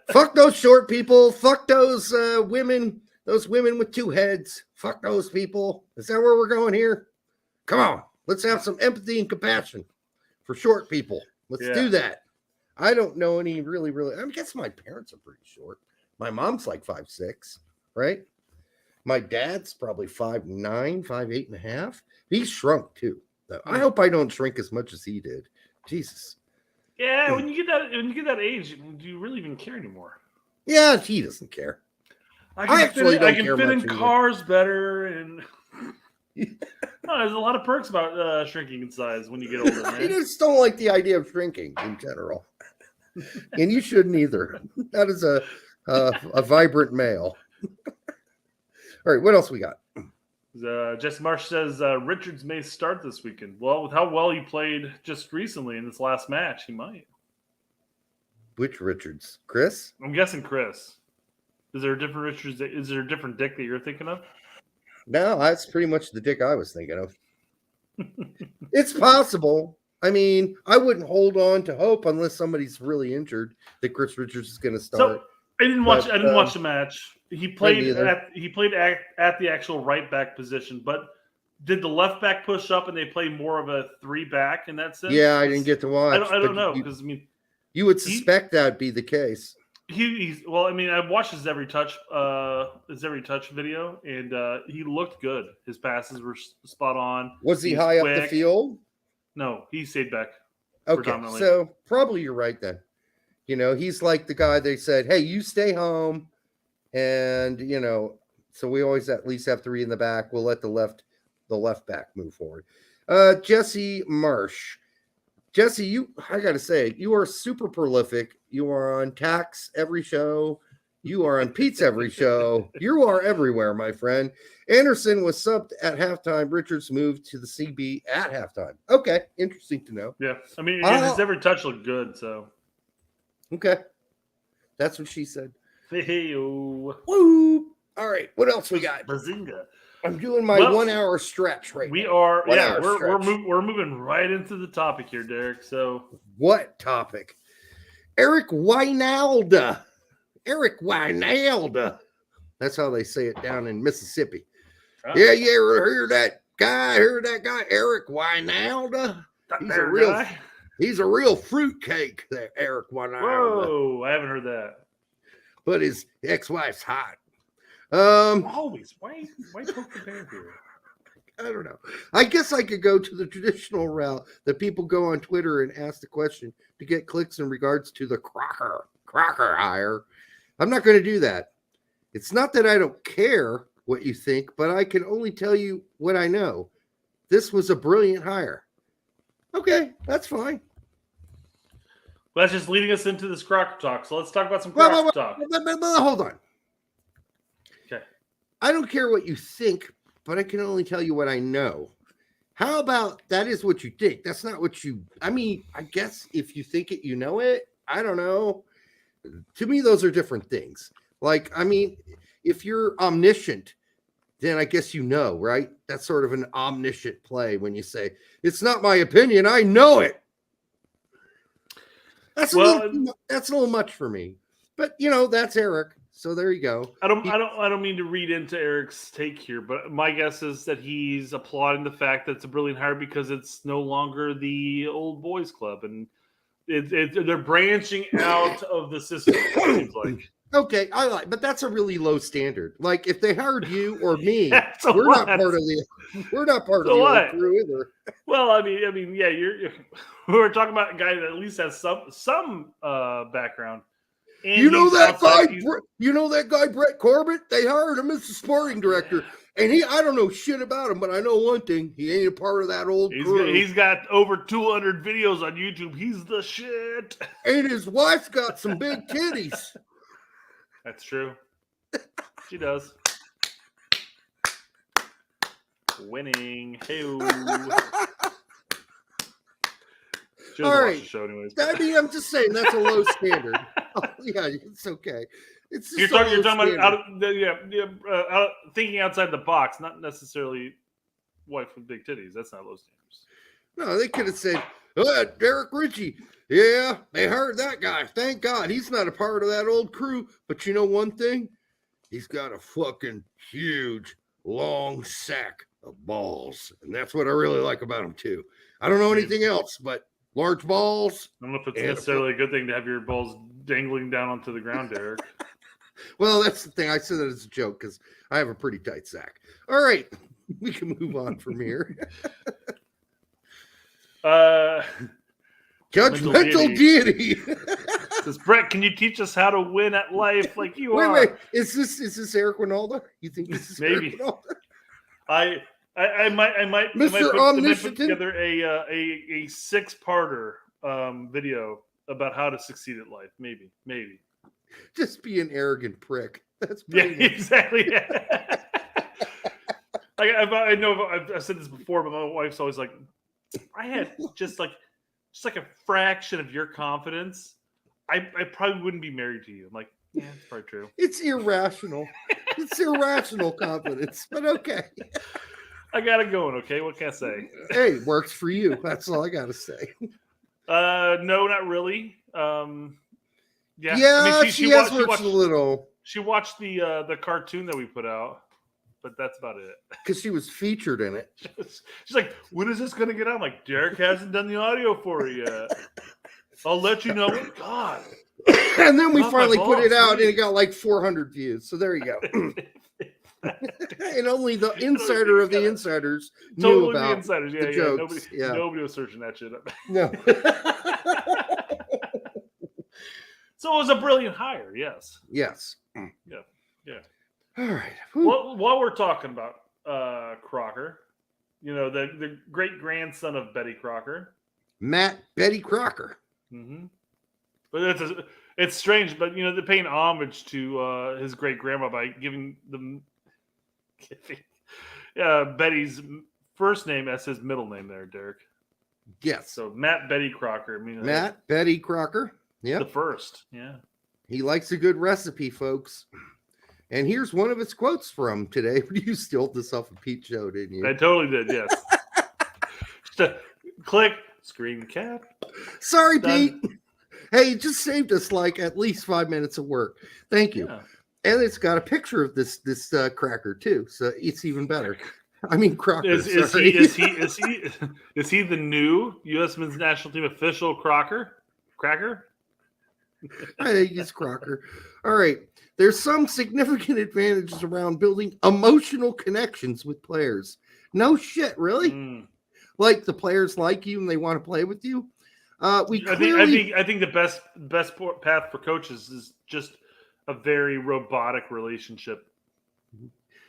Fuck those short people. Fuck those women. Those women with two heads. Fuck those people. Is that where we're going here? Come on. Let's have some empathy and compassion for short people. Let's do that. I don't know any really. I guess my parents are pretty short. My mom's like 5'6", right? My dad's probably 5'9", 5'8.5". He's shrunk too. I hope I don't shrink as much as he did. Jesus. Yeah, when you get that age, do you really even care anymore? Yeah, he doesn't care. I actually don't care fit in much either. cars better, and there's a lot of perks about shrinking in size when you get older, I man. just don't like the idea of shrinking in general, and you shouldn't either. That is a vibrant male. All right, what else we got? Jesse Marsch says Richards may start this weekend. Well, with how well he played just recently in this last match, he might. Which Richards? Chris? I'm guessing Chris. Is there a different Richards? Is there a different Dick that you're thinking of? No, that's pretty much the Dick I was thinking of. It's possible. I mean, I wouldn't hold on to hope unless somebody's really injured that Chris Richards is going to start. So I didn't watch the match. He played at the actual right back position, but did the left back push up and they play more of a 3-back in that sense? Yeah, I didn't get to watch. I don't know because you would suspect that'd be the case. I watched his every touch video, and he looked good. His passes were spot on. Was he high up the field? No, he stayed back. Okay, so probably you're right then. He's like the guy they said, hey, you stay home. And, so we always at least have 3 in the back. We'll let the left back move forward. Jesse Marsch. Jesse, I got to say, you are super prolific. You are on Tax every show. You are on Pete's every show. You are everywhere, my friend. Anderson was subbed at halftime. Richards moved to the CB at halftime. Okay, interesting to know. Yeah, his every touch looked good, so. Okay. That's what she said. Hey-o. Woo! All right, what else we got? Bazinga. I'm doing my 1 hour stretch right now. We're moving right into the topic here, Derek. So what topic? Eric Wynalda. Eric Wynalda. That's how they say it down in Mississippi. Oh. Yeah, you ever heard that guy? Eric Wynalda. He's a real fruitcake, that Eric Wynalda. Whoa, I haven't heard that. But his ex-wife's hot. Always. Why poke the bear here? I don't know. I guess I could go to the traditional route that people go on Twitter and ask the question to get clicks in regards to the Crocker hire. I'm not going to do that. It's not that I don't care what you think, but I can only tell you what I know. This was a brilliant hire. Okay, that's fine. Well, that's just leading us into this Crocker talk. So let's talk about some Crocker talk. Hold on. Okay. I don't care what you think, but I can only tell you what I know. How about that is what you think? That's not what I guess if you think it, you know it. I don't know. To me, those are different things. If you're omniscient, then I guess you know, right? That's sort of an omniscient play when you say, it's not my opinion, I know it. That's a little much for me. But that's Eric. So there you go. I don't mean to read into Eric's take here, but my guess is that he's applauding the fact that it's a brilliant hire because it's no longer the old boys club, and they're branching out of the system. It seems like. Okay, but that's a really low standard. Like if they hired you or me, we're not part of the old crew either. Well, yeah, we're talking about a guy that at least has some background. And that guy Brett Corbett? They hired him as the sporting director. And I don't know shit about him, but I know one thing. He ain't a part of that old crew. He's got over 200 videos on YouTube. He's the shit. And his wife's got some big titties. That's true. She does. Winning. Hey-oo. All right. Show anyways. I'm just saying that's a low standard. Yeah, it's okay. It's just you're talking about thinking outside the box, not necessarily wife with big titties. That's not low standards. No, they could have said, Derek Ritchie. Yeah, they hired that guy. Thank God he's not a part of that old crew. But you know one thing? He's got a fucking huge, long sack of balls. And that's what I really like about him, too. I don't know anything else, but large balls. I don't know if it's necessarily a good thing to have your balls dangling down onto the ground, Derek. Well, that's the thing. I said that as a joke because I have a pretty tight sack. All right. We can move on from here. Judgmental deity. Says, Brett, can you teach us how to win at life like you are? Wait. Is this Eric Rinaldo? You think this is Maybe. Eric Rinaldo? I might put together a 6-parter video about how to succeed at life. Maybe. Just be an arrogant prick. That's exactly. I know I've said this before, but my wife's always like, I had just like a fraction of your confidence, I probably wouldn't be married to you. I'm like, yeah, that's probably true. It's irrational. It's irrational confidence, but okay. I got it going. Okay, what can I say? Hey, it works for you. That's all I got to say. No, not really. Yeah, I mean, she watched a little. She watched the cartoon that we put out, but that's about it. Because she was featured in it. She's like, when is this going to get out? I'm like, Derek hasn't done the audio for it yet. I'll let you know. God. And then we finally put it out, and it got like 400 views. So there you go. And only the insider of the insiders knew about the insiders. the jokes. Nobody was searching that shit up. No. So it was a brilliant hire. Yes. Yes. Yeah. All right. Well, while we're talking about Crocker, the great grandson of Betty Crocker, Betty Crocker. Mm-hmm. But it's strange, but they're paying homage to his great grandma by giving Betty's first name as his middle name there, Derek. Yes. So Betty Crocker. Betty Crocker. Yeah. The first. Yeah. He likes a good recipe, folks. And here's one of his quotes from today. You stole this off a Pete show, didn't you? I totally did, yes. Just a click, screen cap. Sorry, done. Pete. Hey, you just saved us like at least 5 minutes of work. Thank you. Yeah. And it's got a picture of this cracker too, so it's even better. I mean, Crocker. Is he the new U.S. men's national team official Crocker? Cracker? I think he's Crocker. All right. There's some significant advantages around building emotional connections with players. No shit, really? Like the players like you and they want to play with you. I think the best path for coaches is just a very robotic relationship.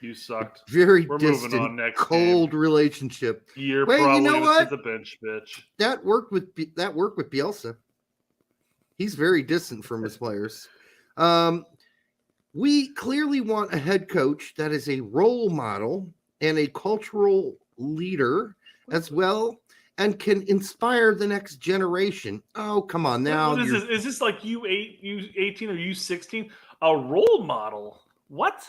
You sucked. Very We're distant, moving on next cold game. Relationship. You're probably to the bench, bitch. That worked with Bielsa. He's very distant from his players. We clearly want a head coach that is a role model and a cultural leader as well, and can inspire the next generation. Oh, come on now. What is this? Is this like U18 or U16? A role model? What?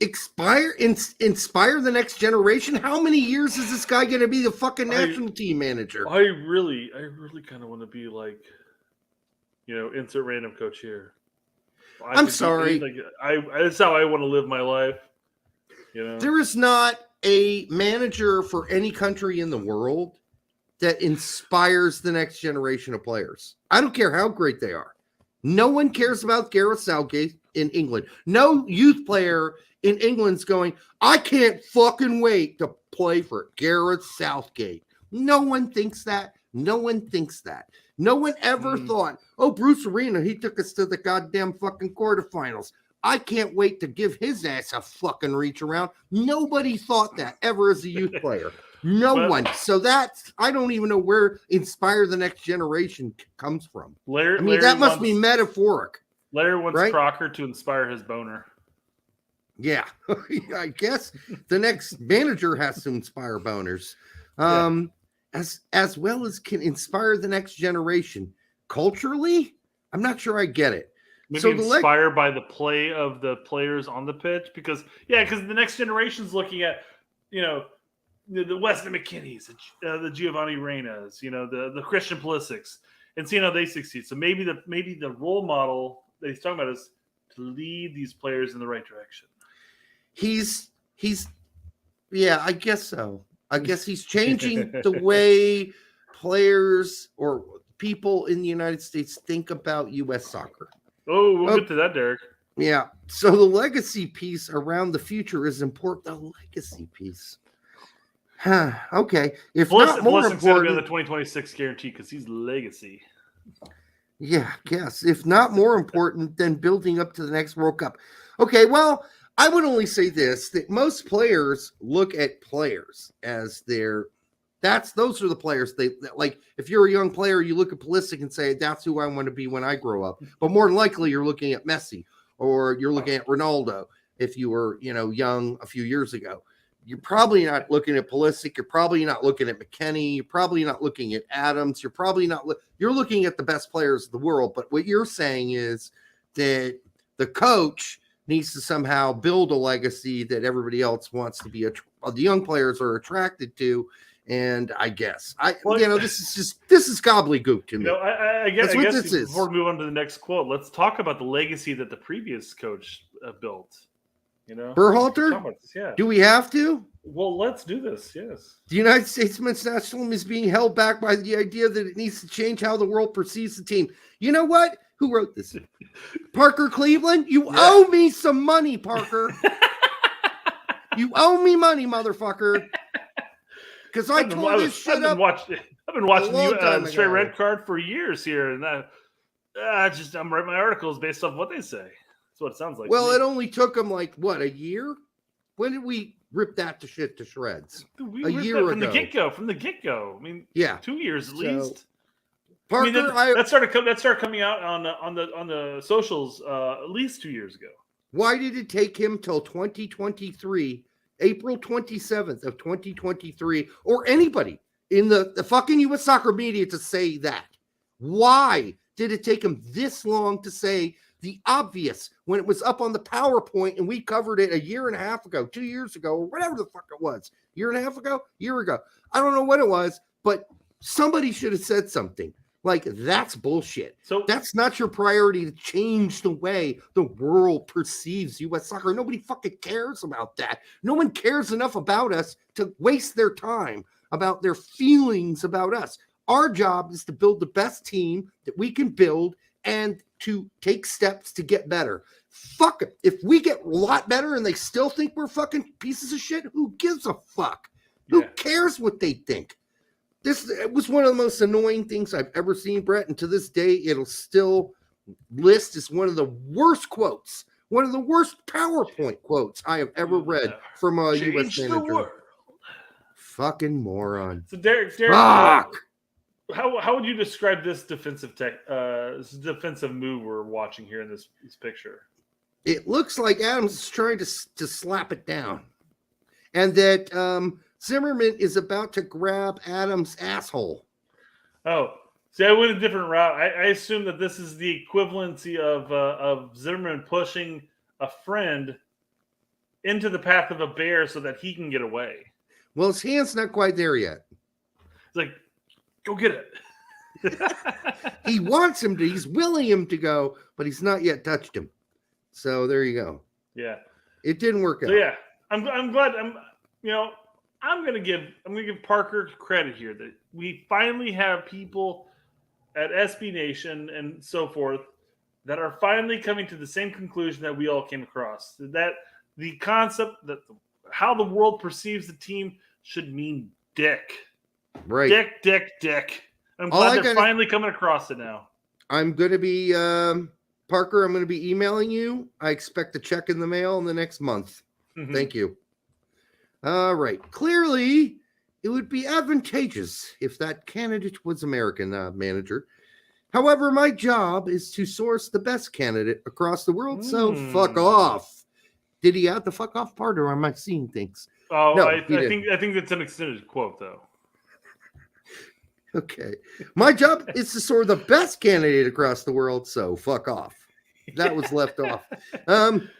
Inspire the next generation? How many years is this guy going to be the fucking national team manager? I really kind of want to be like, insert random coach here. I'm sorry. That's how I want to live my life. There is not a manager for any country in the world that inspires the next generation of players. I don't care how great they are. No one cares about Gareth Southgate in England. No youth player in England's going, I can't fucking wait to play for Gareth Southgate. No one thinks that. No one thinks that. No one ever thought, oh, Bruce Arena, he took us to the goddamn fucking quarterfinals. I can't wait to give his ass a fucking reach around. Nobody thought that ever as a youth player. No one. So I don't even know where inspire the next generation comes from. That must be metaphoric. Larry wants Crocker to inspire his boner. Yeah, I guess the next manager has to inspire boners. As well as can inspire the next generation. Culturally, I'm not sure I get it. Maybe inspired by the play of the players on the pitch, because the next generation's looking at, the Weston McKinneys, the Giovanni Reynas, the Christian Pulisic's, and seeing how they succeed. So maybe the role model that he's talking about is to lead these players in the right direction. I guess so. I guess he's changing the way players or people in the United States think about U.S. soccer. Oh, we'll get to that, Derek. Yeah. So the legacy piece around the future is important. The legacy piece. Okay. If plus, not more important, it's going to be on the important, 2026 guarantee because he's legacy. Yeah, yes. If not more important than building up to the next World Cup. Okay, well, I would only say this, that most players look at players as those are the players that like, if you're a young player, you look at Pulisic and say, that's who I want to be when I grow up. But more than likely, you're looking at Messi or you're looking at Ronaldo if you were, young a few years ago. You're probably not looking at Pulisic. You're probably not looking at McKennie. You're probably not looking at Adams. You're probably not. You're looking at the best players of the world. But what you're saying is that the coach needs to somehow build a legacy that everybody else wants to be. The young players are attracted to. And I guess this is gobbledygook to me. I guess before we move on to the next quote, let's talk about the legacy that the previous coach built. Berhalter? Yeah. Do we have to? Well, let's do this. Yes. The United States men's national team is being held back by the idea that it needs to change how the world perceives the team. You know what? Who wrote this? Parker Cleveland? You owe me some money, Parker. You owe me money, motherfucker. Because I tore this shit up. I've been watching the Straight Red Card for years here, and I'm writing my articles based off what they say. That's what it sounds like. Well, it only took them a year? When did we rip that to shreds? A year ago. From the get-go. I mean, 2 years at least. Parker, that started coming out on the socials at least 2 years ago. Why did it take him till 2023, April 27th of 2023, or anybody in the fucking U.S. soccer media to say that? Why did it take him this long to say the obvious when it was up on the PowerPoint and we covered it a year and a half ago, 2 years ago, or whatever the fuck it was, year ago. I don't know what it was, but somebody should have said something. Like, that's bullshit. So that's not your priority to change the way the world perceives U.S. soccer. Nobody fucking cares about that. No one cares enough about us to waste their time about their feelings about us. Our job is to build the best team that we can build and to take steps to get better. Fuck it. If we get a lot better and they still think we're fucking pieces of shit, who gives a fuck? Who cares what they think? It was one of the most annoying things I've ever seen, Brett, and to this day, it'll still list as one of the worst quotes, one of the worst PowerPoint quotes I have ever read from a U.S. manager. Fucking moron. So Derek, fuck! How would you describe this defensive move we're watching here in this picture? It looks like Adams is trying to slap it down, and that Zimmerman is about to grab Adams' asshole. Oh, see, I went a different route. I assume that this is the equivalency of Zimmerman pushing a friend into the path of a bear so that he can get away. Well, his hand's not quite there yet. It's like, go get it. He wants him to. He's willing him to go, but he's not yet touched him. So there you go. Yeah, it didn't work out. So yeah, I'm glad. I'm gonna give Parker credit here that we finally have people at SB Nation and so forth that are finally coming to the same conclusion that we all came across. That the concept that how the world perceives the team should mean dick. Right. Dick. I'm glad they're finally coming across it now. I'm going to be, Parker, I'm going to be emailing you. I expect a check in the mail in the next month. Mm-hmm. Thank you. All right. Clearly, it would be advantageous if that candidate was American manager. However, my job is to source the best candidate across the world, so fuck off. Did he add the fuck off part, or am I seeing things? Oh, no, I think that's an extended quote, though. Okay. My job is to source the best candidate across the world, so fuck off. That was left off.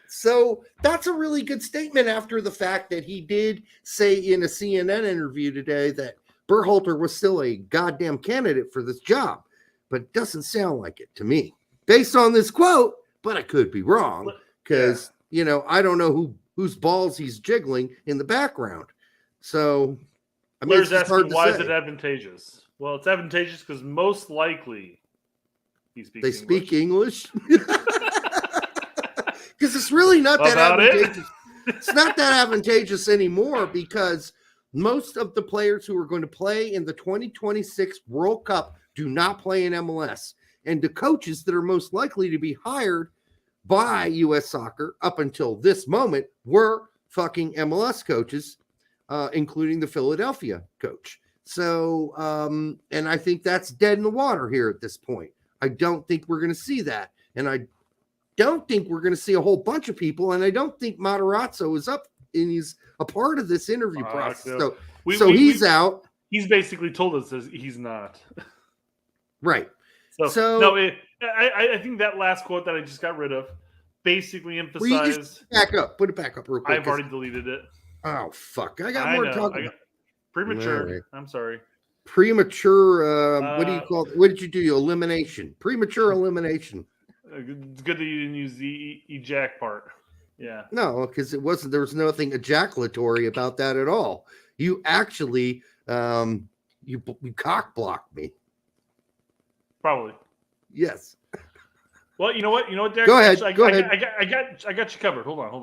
So that's a really good statement after the fact that he did say in a CNN interview today that Berhalter was still a goddamn candidate for this job, but it doesn't sound like it to me based on this quote, but I could be wrong because, I don't know whose balls he's jiggling in the background. So, I mean, Blair's asking, why is it advantageous? Well, it's advantageous because most likely they speak English. Because it's really not that advantageous. It's not that advantageous anymore because most of the players who are going to play in the 2026 World Cup do not play in MLS. And the coaches that are most likely to be hired by U.S. Soccer up until this moment were fucking MLS coaches, including the Philadelphia coach. So, and I think that's dead in the water here at this point. I don't think we're going to see that. And I don't think we're going to see a whole bunch of people. And I don't think Matarazzo is up and he's a part of this interview process. So he's out. He's basically told us that he's not. Right. So no, I think that last quote that I just got rid of basically emphasized. Back up. Put it back up real quick. I've already deleted it. Oh, fuck. I got more to talk about. Premature. Right. I'm sorry. Premature. What do you call it? What did you do? Elimination. Premature elimination. It's good that you didn't use the ejac part. Yeah. No, because there was nothing ejaculatory about that at all. You actually, you cock blocked me. Probably. Yes. Well, you know what, Derek? Go ahead. I got you covered. Hold on.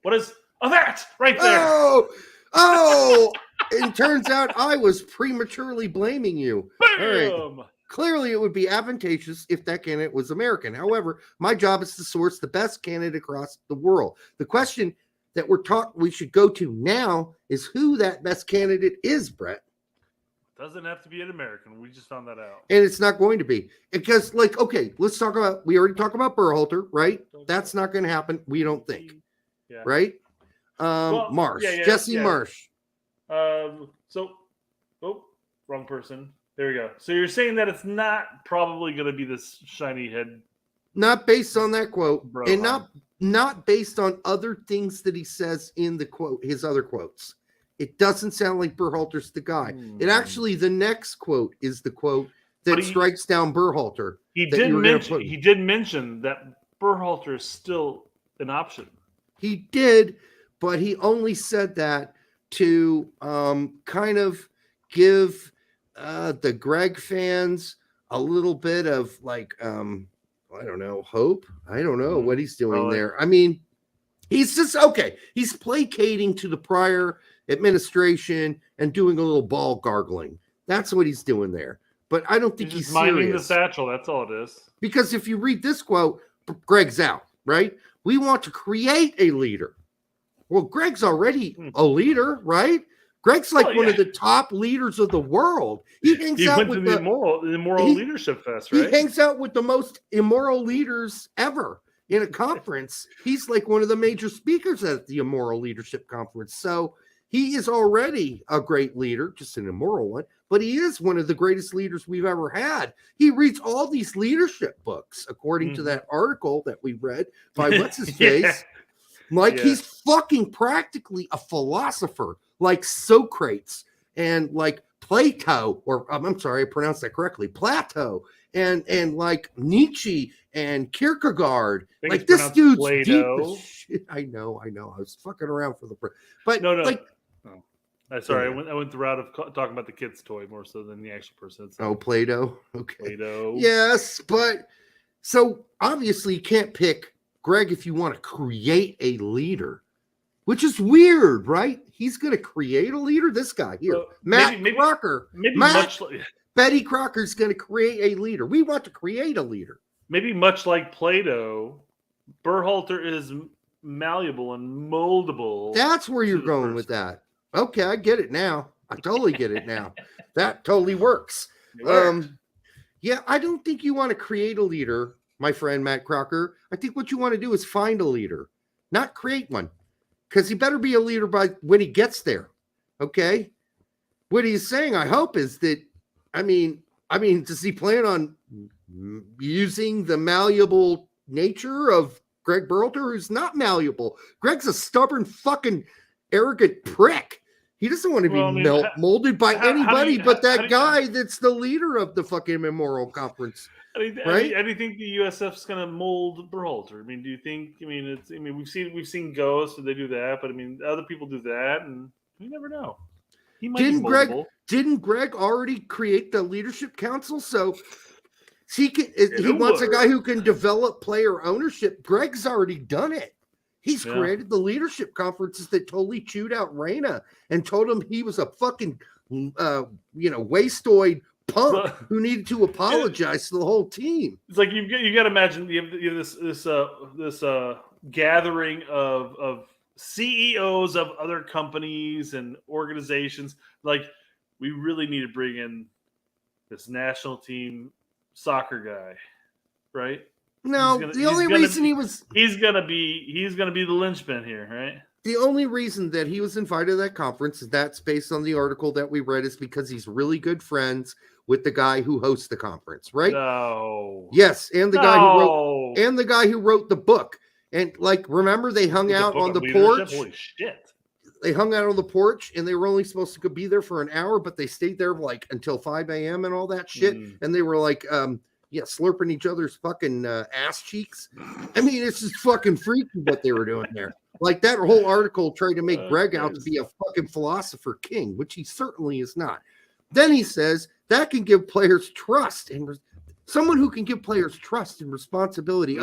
What is that right there? Oh! It turns out I was prematurely blaming you. Bam! All right. Clearly, it would be advantageous if that candidate was American. However, my job is to source the best candidate across the world. The question that we should go to now is who that best candidate is, Brett. Doesn't have to be an American. We just found that out. And it's not going to be. Because, okay, we already talked about Berhalter, right? That's not going to happen, we don't think. Yeah. Right? Marsch. Jesse Marsch. Wrong person. There we go. So you're saying that it's not probably going to be this shiny head. Not based on that quote, and not based on other things that he says in the quote, his other quotes. It doesn't sound like Berhalter's the guy. It actually, the next quote is the quote that strikes down Berhalter. He did mention that Berhalter is still an option. He did, but he only said that to kind of give the Greg fans a little bit of I don't know, hope. I don't know what he's doing there. I mean, he's just he's placating to the prior administration and doing a little ball gargling. That's what he's doing there. But I don't think he's minding serious. The satchel. That's all it is. Because if you read this quote, Greg's out, right? We want to create a leader. Well, Greg's already a leader, right? Greg's one of the top leaders of the world. He went to the immoral leadership fest, right? He hangs out with the most immoral leaders ever in a conference. He's one of the major speakers at the immoral leadership conference. So he is already a great leader, just an immoral one, but he is one of the greatest leaders we've ever had. He reads all these leadership books, according to that article that we read by what's his face. He's fucking practically a philosopher, like Socrates and Plato, or I'm sorry, I pronounced that correctly, Plato, and Nietzsche and Kierkegaard. This dude's Plato. deep as shit. I know. I was fucking around for the but no. Sorry, I went the route of talking about the kid's toy more so than the actual person. Oh, Plato. Okay. Plato. Yes, but so obviously you can't pick Greg if you want to create a leader, which is weird, right? He's going to create a leader. This guy here, Crocker. Betty Crocker's going to create a leader. We want to create a leader. Maybe much like Plato, Berhalter is malleable and moldable. That's where you're going with that. Okay, I get it now. I totally get it now. That totally works. Yeah, I don't think you want to create a leader, my friend Matt Crocker. I think what you want to do is find a leader, not create one. Because he better be a leader by when he gets there. Okay? What he's saying, I hope, is that, I mean, does he plan on using the malleable nature of Greg Berhalter, who's not malleable? Greg's a stubborn, fucking, arrogant prick. He doesn't want to be molded by anybody but that guy that's the leader of the fucking immoral conference. How do you think the USF's going to mold Berhalter? I mean, do you think? I mean, we've seen ghosts, so they do that, but I mean, other people do that, and you never know. He might be moldable. Didn't Greg already create the leadership council? So he wants a guy who can develop player ownership. Greg's already done it. He's created the leadership conferences that totally chewed out Reyna and told him he was a fucking, wastoid punk who needed to apologize to the whole team. It's like you got to imagine you have this gathering of CEOs of other companies and organizations. Like, we really need to bring in this national team soccer guy, right? No, the only reason he's gonna be the linchpin here, right? The only reason that he was invited to that conference, that's based on the article that we read, is because he's really good friends with the guy who hosts the conference, right? No. Yes, and the guy who wrote the book. And like, remember, they hung out on the porch. Holy shit! They hung out on the porch, and they were only supposed to be there for an hour, but they stayed there like until 5 a.m. and all that shit. And they were like, slurping each other's fucking ass cheeks. I mean, it's just fucking freaky what they were doing there. Like, that whole article tried to make Greg out to be a fucking philosopher king, which he certainly is not. Then he says that can give players trust, and someone who can give players trust and responsibility.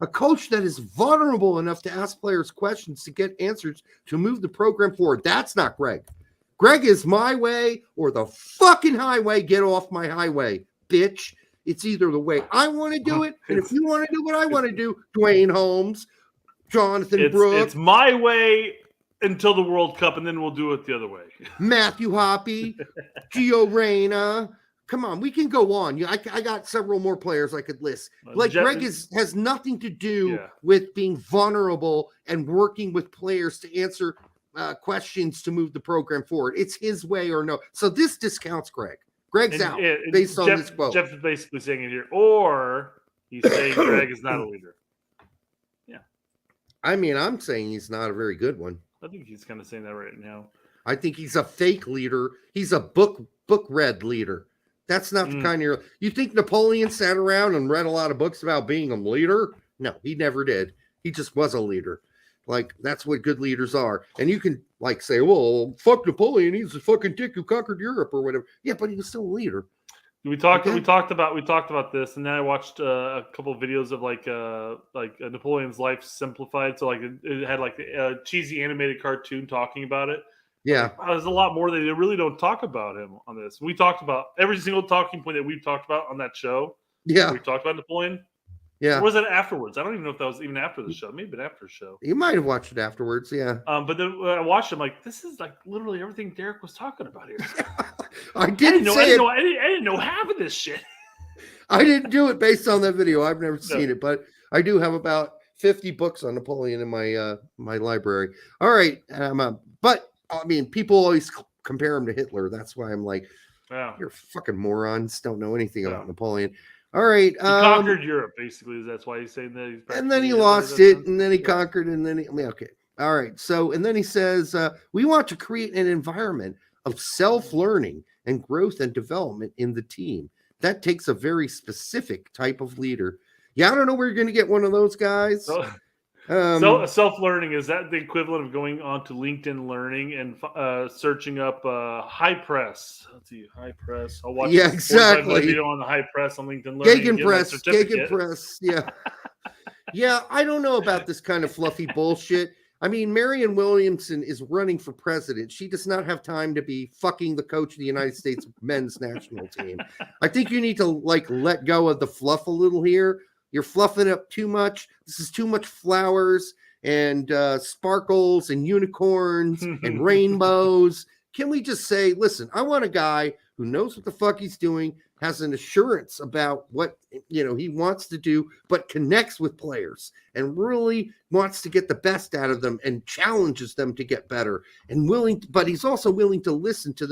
A coach that is vulnerable enough to ask players questions to get answers to move the program forward. That's not Greg. Greg is my way or the fucking highway. Get off my highway, bitch. It's either the way I want to do it, and if you want to do what I want to do, Dwayne Holmes, Jonathan Brooks. It's my way until the World Cup, and then we'll do it the other way. Matthew Hoppy, Gio Reyna. Come on, we can go on. I got several more players I could list. Like, Greg has nothing to do with being vulnerable and working with players to answer questions to move the program forward. It's his way or no. So this discounts Greg. Greg's out based on this quote. Jeff is basically saying it here. Or he's saying Greg is not a leader. Yeah. I mean, I'm saying he's not a very good one. I think he's kind of saying that right now. I think he's a fake leader. He's a book read leader. That's not the kind of... You think Napoleon sat around and read a lot of books about being a leader? No, he never did. He just was a leader. Like, that's what good leaders are. And you can, like, say, well, fuck Napoleon. He's a fucking dick who conquered Europe or whatever. Yeah, but he was still a leader. We talked about this, and then I watched a couple of videos of like Napoleon's life simplified. So like it had like a cheesy animated cartoon talking about it. Yeah, there's a lot more that they really don't talk about him on this. We talked about every single talking point that we've talked about on that show. Yeah, we talked about Napoleon. Yeah, or was it afterwards? I don't even know if that was even after the show. Maybe after the show. You might have watched it afterwards. Yeah. But then when I watched it, I'm like, this is like literally everything Derek was talking about here. I didn't know half of this shit. I didn't do it based on that video. I've never seen it, but I do have about 50 books on Napoleon in my my library. All right, but I mean, people always compare him to Hitler. That's why I'm like, you're fucking morons. Don't know anything about Napoleon. All right. He conquered Europe, basically. That's why he's saying that. And then he lost it, and then he conquered, and then okay. All right. So, and then he says, we want to create an environment of self-learning and growth and development in the team. That takes a very specific type of leader. Yeah, I don't know where you're going to get one of those guys. So self-learning, is that the equivalent of going on to LinkedIn Learning and searching up high press? Let's see, high press. I'll watch exactly video on the high press on LinkedIn Learning. Gegenpress, yeah. Yeah, I don't know about this kind of fluffy bullshit. I mean, Marianne Williamson is running for president. She does not have time to be fucking the coach of the United States men's national team. I think you need to let go of the fluff a little here. You're fluffing up too much. This is too much flowers and sparkles and unicorns and rainbows. Can we just say, listen, I want a guy who knows what the fuck he's doing, has an assurance about what he wants to do, but connects with players and really wants to get the best out of them and challenges them to get better and but he's also willing to listen to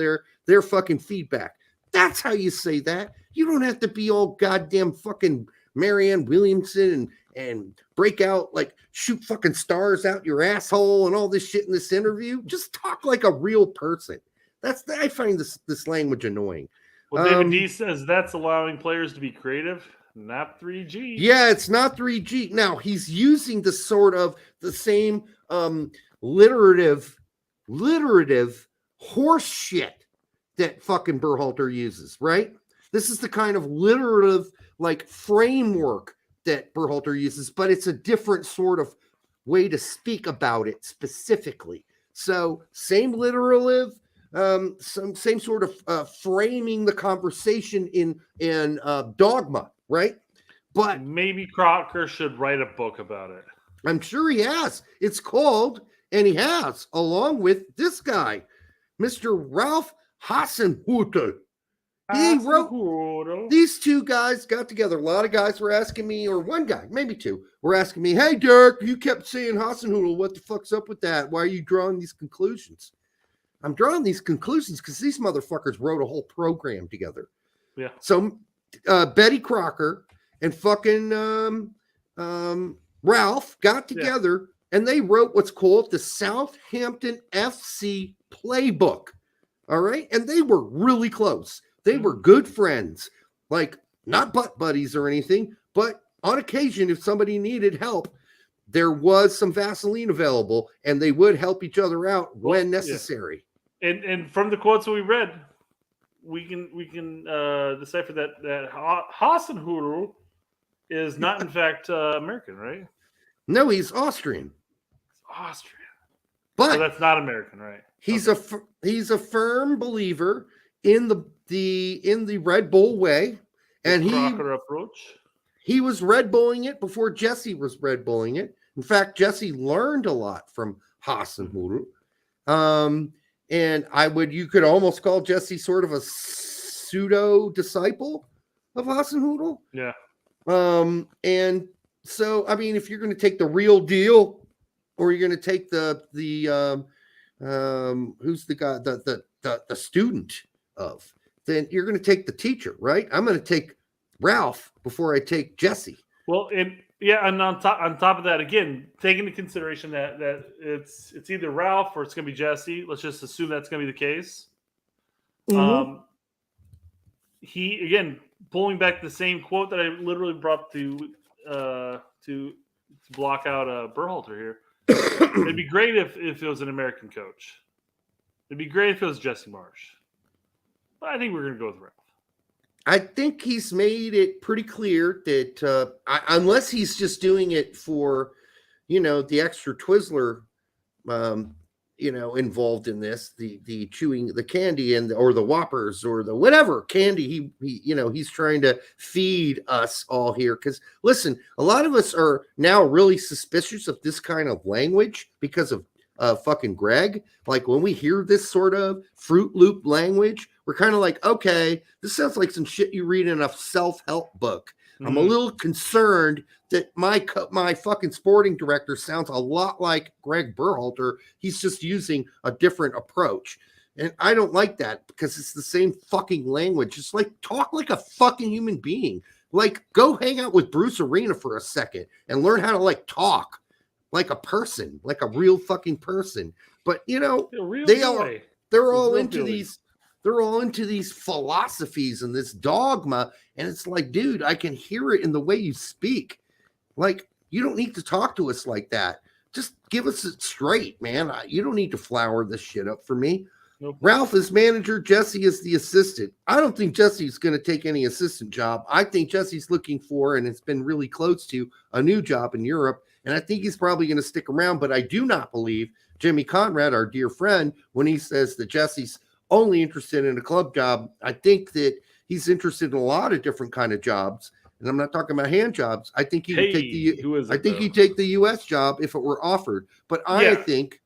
their fucking feedback. That's how you say that. You don't have to be all goddamn fucking Marianne Williamson and break out, shoot fucking stars out your asshole and all this shit in this interview. Just talk like a real person. I find this language annoying. Well, David D says that's allowing players to be creative, not 3G. Yeah, it's not 3G. Now, he's using the same literative horse shit that fucking Berhalter uses, right? This is the kind of literative framework that Berhalter uses, but it's a different sort of way to speak about it specifically. So same literative, some same sort of framing the conversation in dogma, right? But maybe Crocker should write a book about it. I'm sure he has. It's called, and he has, along with this guy, Mr. Ralph Hasenhuttl. He wrote, these two guys got together. A lot of guys were asking me, or one guy, maybe two, were asking me, hey, Derek, you kept saying Hassenhüttl. What the fuck's up with that? Why are you drawing these conclusions? I'm drawing these conclusions because these motherfuckers wrote a whole program together. Yeah. So Betty Crocker and fucking Ralph got together and they wrote what's called the Southampton FC playbook. All right. And they were really close. They were good friends, like not butt buddies or anything, but on occasion, if somebody needed help, there was some Vaseline available and they would help each other out when necessary. Yeah. And from the quotes that we read, we can decipher that Hassenhüttl is not in fact American, right? No, he's Austrian. Austrian. But so that's not American, right? He's a firm believer in the Red Bull way, and Crocker approach. He was Red Bulling it before Jesse was Red Bulling it. In fact, Jesse learned a lot from Hasenhuttl. And you could almost call Jesse sort of a pseudo disciple of Hasenhuttl. Yeah. And so, I mean, if you're going to take the real deal, or you're going to take the who's the guy, the student of, then you're going to take the teacher, right? I'm going to take Ralph before I take Jesse. Well, and on top of that, again, take into consideration that it's either Ralph or it's going to be Jesse. Let's just assume that's going to be the case. Mm-hmm. He, again, pulling back the same quote that I literally brought to block out Berhalter here. It'd be great if it was an American coach. It'd be great if it was Jesse Marsch. But I think we're going to go with Ralph. I think he's made it pretty clear that unless he's just doing it for, the extra Twizzler, involved in this, the chewing the candy or the Whoppers or the whatever candy he's trying to feed us all here. Because listen, a lot of us are now really suspicious of this kind of language because of fucking Greg. Like when we hear this sort of Fruit Loop language, we're kind of like, okay, this sounds like some shit you read in a self-help book. Mm-hmm. I'm a little concerned that my fucking sporting director sounds a lot like Greg Berhalter. He's just using a different approach. And I don't like that because it's the same fucking language. Just like talk like a fucking human being. Like go hang out with Bruce Arena for a second and learn how to like talk like a person, like a real fucking person. But they're all into these philosophies and this dogma. And it's like, dude, I can hear it in the way you speak. Like, you don't need to talk to us like that. Just give us it straight, man. You don't need to flower this shit up for me. Nope. Ralph is manager. Jesse is the assistant. I don't think Jesse's going to take any assistant job. I think Jesse's looking for, and it's been really close to, a new job in Europe. And I think he's probably going to stick around. But I do not believe Jimmy Conrad, our dear friend, when he says that Jesse's only interested in a club job. I think that he's interested in a lot of different kind of jobs. And I'm not talking about hand jobs. I think he would take he'd take the U.S. job if it were offered. But I think,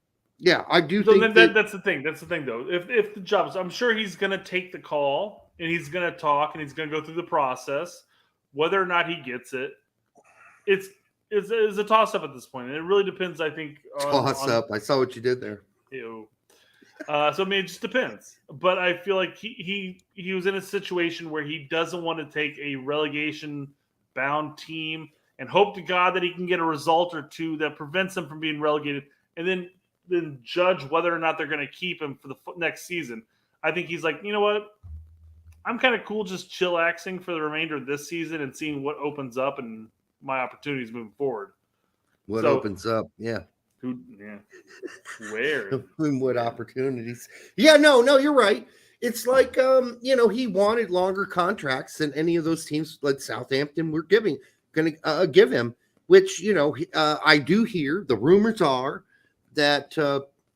I do think that's the thing. That's the thing, though. If the jobs, I'm sure he's going to take the call and he's going to talk and he's going to go through the process. Whether or not he gets it, it's a toss up at this point, and it really depends. I think toss up. I saw what you did there. Ew. So I mean, it just depends. But I feel like he was in a situation where he doesn't want to take a relegation bound team and hope to God that he can get a result or two that prevents them from being relegated, and then judge whether or not they're going to keep him for the next season. I think he's like, you know what? I'm kind of cool just chillaxing for the remainder of this season and seeing what opens up and my opportunities moving forward. What opens up? Yeah. Where? What opportunities? Yeah, no, you're right. It's like, he wanted longer contracts than any of those teams like Southampton were going to give him, which, I do hear the rumors are that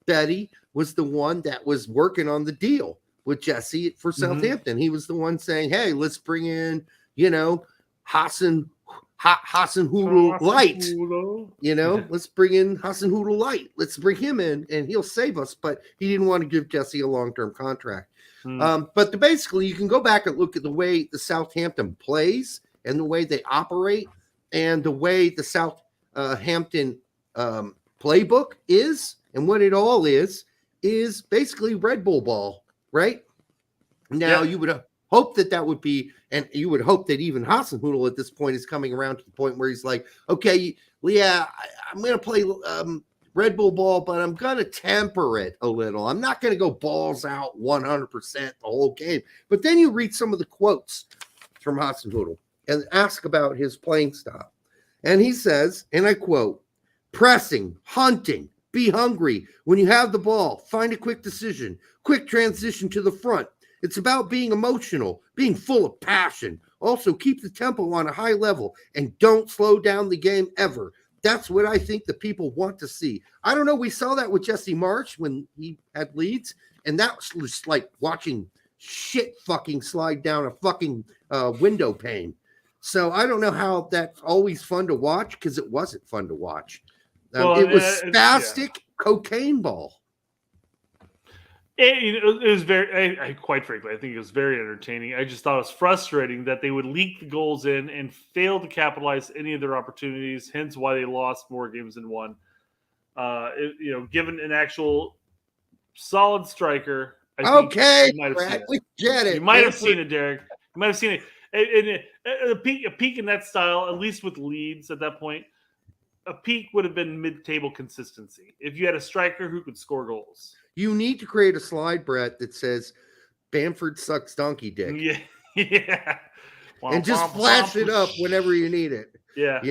Betty was the one that was working on the deal with Jesse for Southampton. He was the one saying, "Hey, let's bring in, Hassenhüttl Light. Let's bring in Hassenhüttl Light. Let's bring him in, and he'll save us." But he didn't want to give Jesse a long-term contract. But basically, you can go back and look at the way the Southampton plays and the way they operate and the way the Southampton playbook is, and what it all is basically Red Bull ball, right? Now, you would hope that would be, and you would hope that even Hasenhuttl at this point is coming around to the point where he's like, okay, yeah, I'm going to play Red Bull ball, but I'm going to temper it a little. I'm not going to go balls out 100% the whole game. But then you read some of the quotes from Hasenhuttl and ask about his playing style. And he says, and I quote, "Pressing, hunting, be hungry. When you have the ball, find a quick decision, quick transition to the front. It's about being emotional, being full of passion. Also, keep the tempo on a high level and don't slow down the game ever. That's what I think the people want to see." I don't know. We saw that with Jesse Marsch when he had Leeds, and that was just like watching shit fucking slide down a fucking window pane. So I don't know how that's always fun to watch, because it wasn't fun to watch. It was spastic cocaine ball. It was very, quite frankly, I think it was very entertaining. I just thought it was frustrating that they would leak the goals in and fail to capitalize any of their opportunities, hence why they lost more games than one. Given an actual solid striker. Okay, we get it. You might have seen it, Derek. You might have seen it. A peak in that style, at least with Leeds at that point, a peak would have been mid-table consistency if you had a striker who could score goals. You need to create a slide, Brett, that says Bamford sucks donkey dick. Yeah. And just flash it up whenever you need it. Yeah.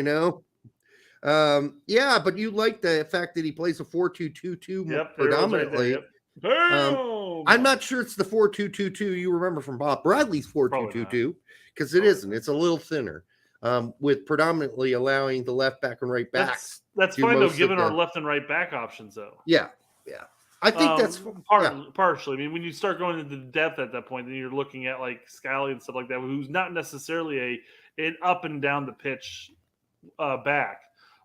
But you like the fact that he plays a 4-2-2-2 predominantly. I'm not sure it's the 4-2-2-2 you remember from Bob Bradley's 4-2-2-2, because it isn't. It's a little thinner, with predominantly allowing the left back and right backs. That's fine, though, given our left and right back options, though. Yeah. I think that's partially. I mean, when you start going into the depth at that point, then you're looking at like Scally and stuff like that, who's not necessarily an up and down the pitch back.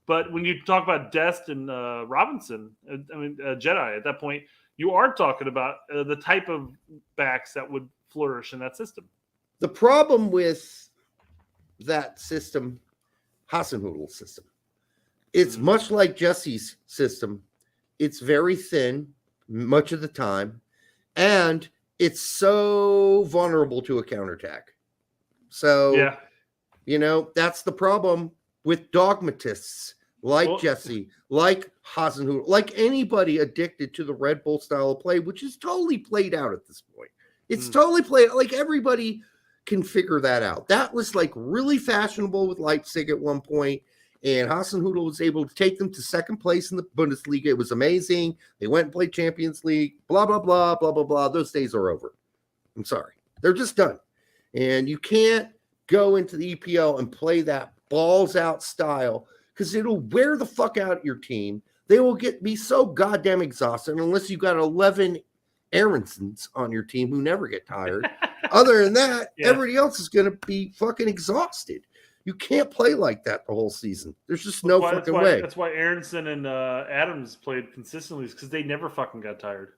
But when you talk about Dest and Robinson, Jedi at that point, you are talking about the type of backs that would flourish in that system. The problem with that system, Hasenhüttl's system, it's much like Jesse's system. It's very thin much of the time, and it's so vulnerable to a counterattack. So, that's the problem with dogmatists like Jesse, like Hasenhüttl, like anybody addicted to the Red Bull style of play, which is totally played out at this point. It's totally played. Like, everybody can figure that out. That was like really fashionable with Leipzig at one point. And Hasenhüttl was able to take them to second place in the Bundesliga. It was amazing. They went and played Champions League, blah, blah, blah, blah, blah, blah. Those days are over. I'm sorry. They're just done. And you can't go into the EPL and play that balls out style, because it'll wear the fuck out your team. They will be so goddamn exhausted unless you got 11 Aaronsons on your team who never get tired. Other than that, everybody else is going to be fucking exhausted. You can't play like that the whole season. There's just no fucking way. That's why Aronson and Adams played consistently, because they never fucking got tired.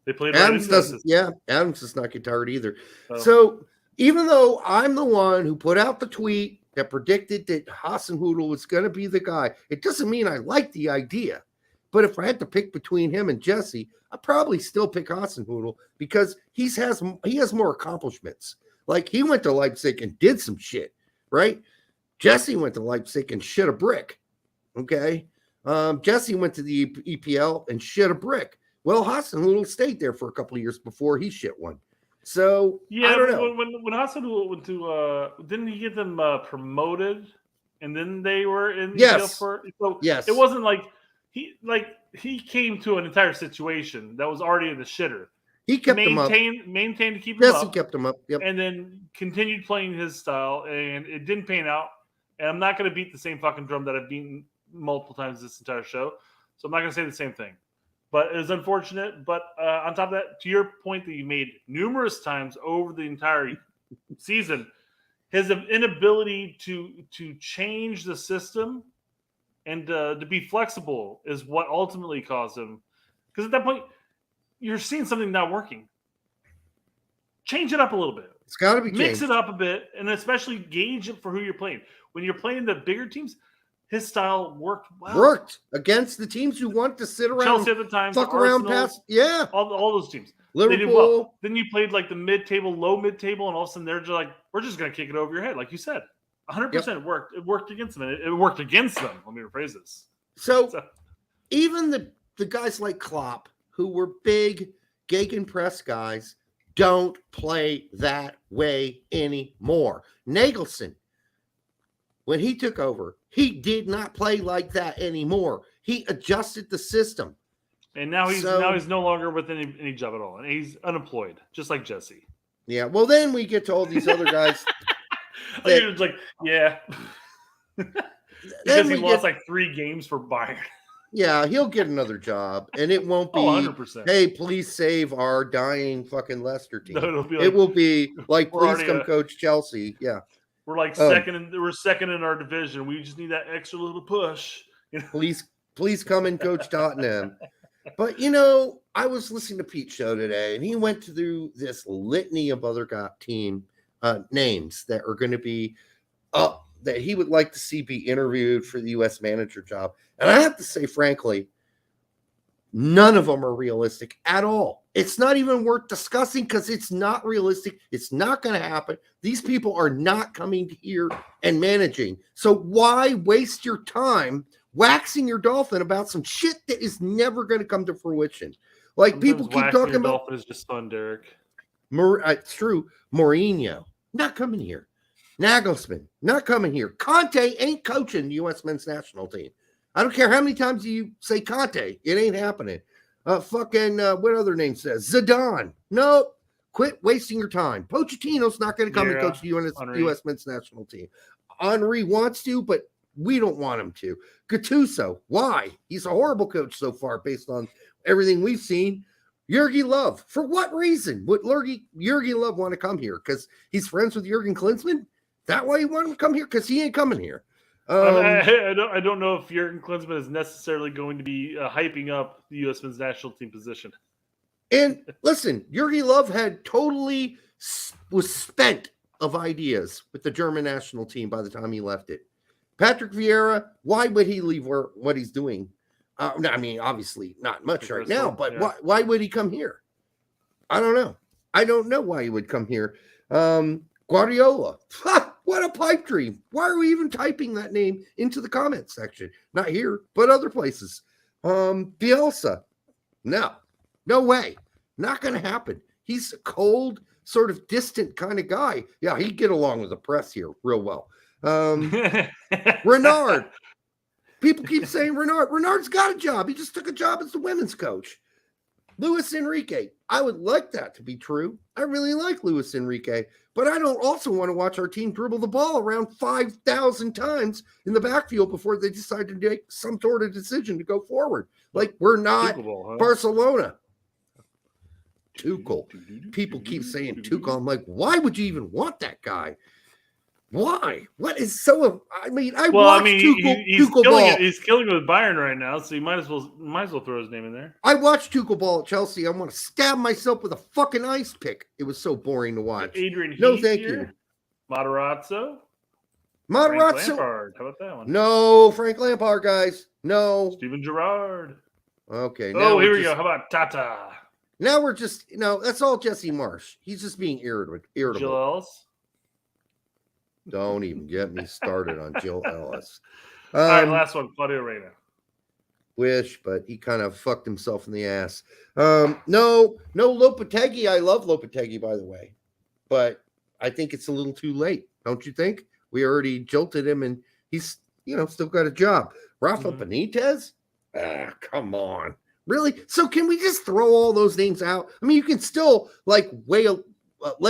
They played. Adams doesn't. Yeah, Adams does not get tired either. So even though I'm the one who put out the tweet that predicted that Hasenhüttl was going to be the guy, it doesn't mean I like the idea. But if I had to pick between him and Jesse, I'd probably still pick Hasenhüttl, because he has more accomplishments. Like, he went to Leipzig and did some shit. Right? Jesse went to Leipzig and shit a brick. Okay? Jesse went to the EPL and shit a brick. Well, Hasenhüttl stayed there for a couple of years before he shit one. So, I don't know. When Hasenhüttl went to, didn't he get them promoted? And then they were in the EPL for... So yes. It wasn't like he came to an entire situation that was already in the shitter. He kept him up. Maintained to keep him up. Yes, he kept him up. Yep. And then continued playing his style, and it didn't pan out. And I'm not going to beat the same fucking drum that I've beaten multiple times this entire show. So I'm not going to say the same thing. But it was unfortunate. But on top of that, to your point that you made numerous times over the entire season, his inability to change the system and to be flexible is what ultimately caused him. Because at that point, you're seeing something not working. Change it up a little bit. It's got to be Mix changed. it up a bit, and especially gauge it for who you're playing. When you're playing the bigger teams, his style worked well. Worked against the teams who want to sit around, Chelsea at the time, fuck Arsenal, around past. Yeah, all those teams. Liverpool. They did well. Then you played like the mid-table, low mid-table, and all of a sudden they're just like, we're just going to kick it over your head, like you said. 100% worked. It worked against them. It worked against them. Let me rephrase this. So even the guys like Klopp, who were big gegenpress guys, don't play that way anymore. Nagelsmann, when he took over, he did not play like that anymore. He adjusted the system. And now he's no longer with any job at all. And he's unemployed, just like Jesse. Yeah. Well, then we get to all these other guys. It's like, yeah. Because he lost like 3 games for Bayern. Yeah, he'll get another job, and it won't be, 100%. Hey, please save our dying fucking Leicester team. No, it will be like, please already come coach Chelsea. Yeah. We're like we're second in our division. We just need that extra little push. You know? Please come and coach Tottenham. But, I was listening to Pete's show today, and he went through this litany of other team names that are going to be up, that he would like to see be interviewed for the U.S. manager job. And I have to say, frankly, none of them are realistic at all. It's not even worth discussing because it's not realistic. It's not going to happen. These people are not coming here and managing. So why waste your time waxing your dolphin about some shit that is never going to come to fruition? Like, sometimes people keep talking about. Dolphin is just fun, Derek. It's true. Mourinho not coming here. Nagelsmann not coming here. Conte ain't coaching the U.S. men's national team. I don't care how many times you say Conte. It ain't happening. What other name says? Zidane. Nope. Quit wasting your time. Pochettino's not going to come and coach the U.S. men's national team. Henry wants to, but we don't want him to. Gattuso. Why? He's a horrible coach so far based on everything we've seen. Jurgen Love. For what reason would Jurgen Love want to come here? Because he's friends with Jurgen Klinsmann? That why you want him to come here? Because he ain't coming here. I don't know if Jurgen Klinsmann is necessarily going to be hyping up the U.S. men's national team position. And listen, Jurgen Love was spent of ideas with the German national team by the time he left it. Patrick Vieira, why would he leave what he's doing? I mean, obviously not much right now, but why would he come here? I don't know. I don't know why he would come here. Guardiola. What a pipe dream. Why are we even typing that name into the comments section? Not here, but other places. Bielsa. No way. Not going to happen. He's a cold, sort of distant kind of guy. Yeah, he'd get along with the press here real well. Renard. People keep saying Renard. Renard's got a job. He just took a job as the women's coach. Luis Enrique. I would like that to be true. I really like Luis Enrique, but I don't also want to watch our team dribble the ball around 5,000 times in the backfield before they decide to make some sort of decision to go forward. Like, we're not Barcelona. Tuchel. People keep saying Tuchel. I'm like, why would you even want that guy? Why? What is so? I mean, Tuchel ball. He's killing it with Bayern right now, so you might as well throw his name in there. I watched Tuchel ball at Chelsea. I want to stab myself with a fucking ice pick. It was so boring to watch. Adrian, no, thank you. Materazzo. Frank Lampard. How about that one? No, Frank Lampard, guys. No. Steven Gerrard. Okay. Oh, here we go. How about Tata? Now we're just, that's all Jesse Marsch. He's just being irritable. Jill Ellis. Don't even get me started on Jill Ellis. All right, last one, Claudio Reyna. Wish, but he kind of fucked himself in the ass. No Lopetegui. I love Lopetegui, by the way, but I think it's a little too late. Don't you think? We already jolted him, and he's still got a job. Rafa Benitez. Come on, really? So can we just throw all those names out? I mean, you can still lay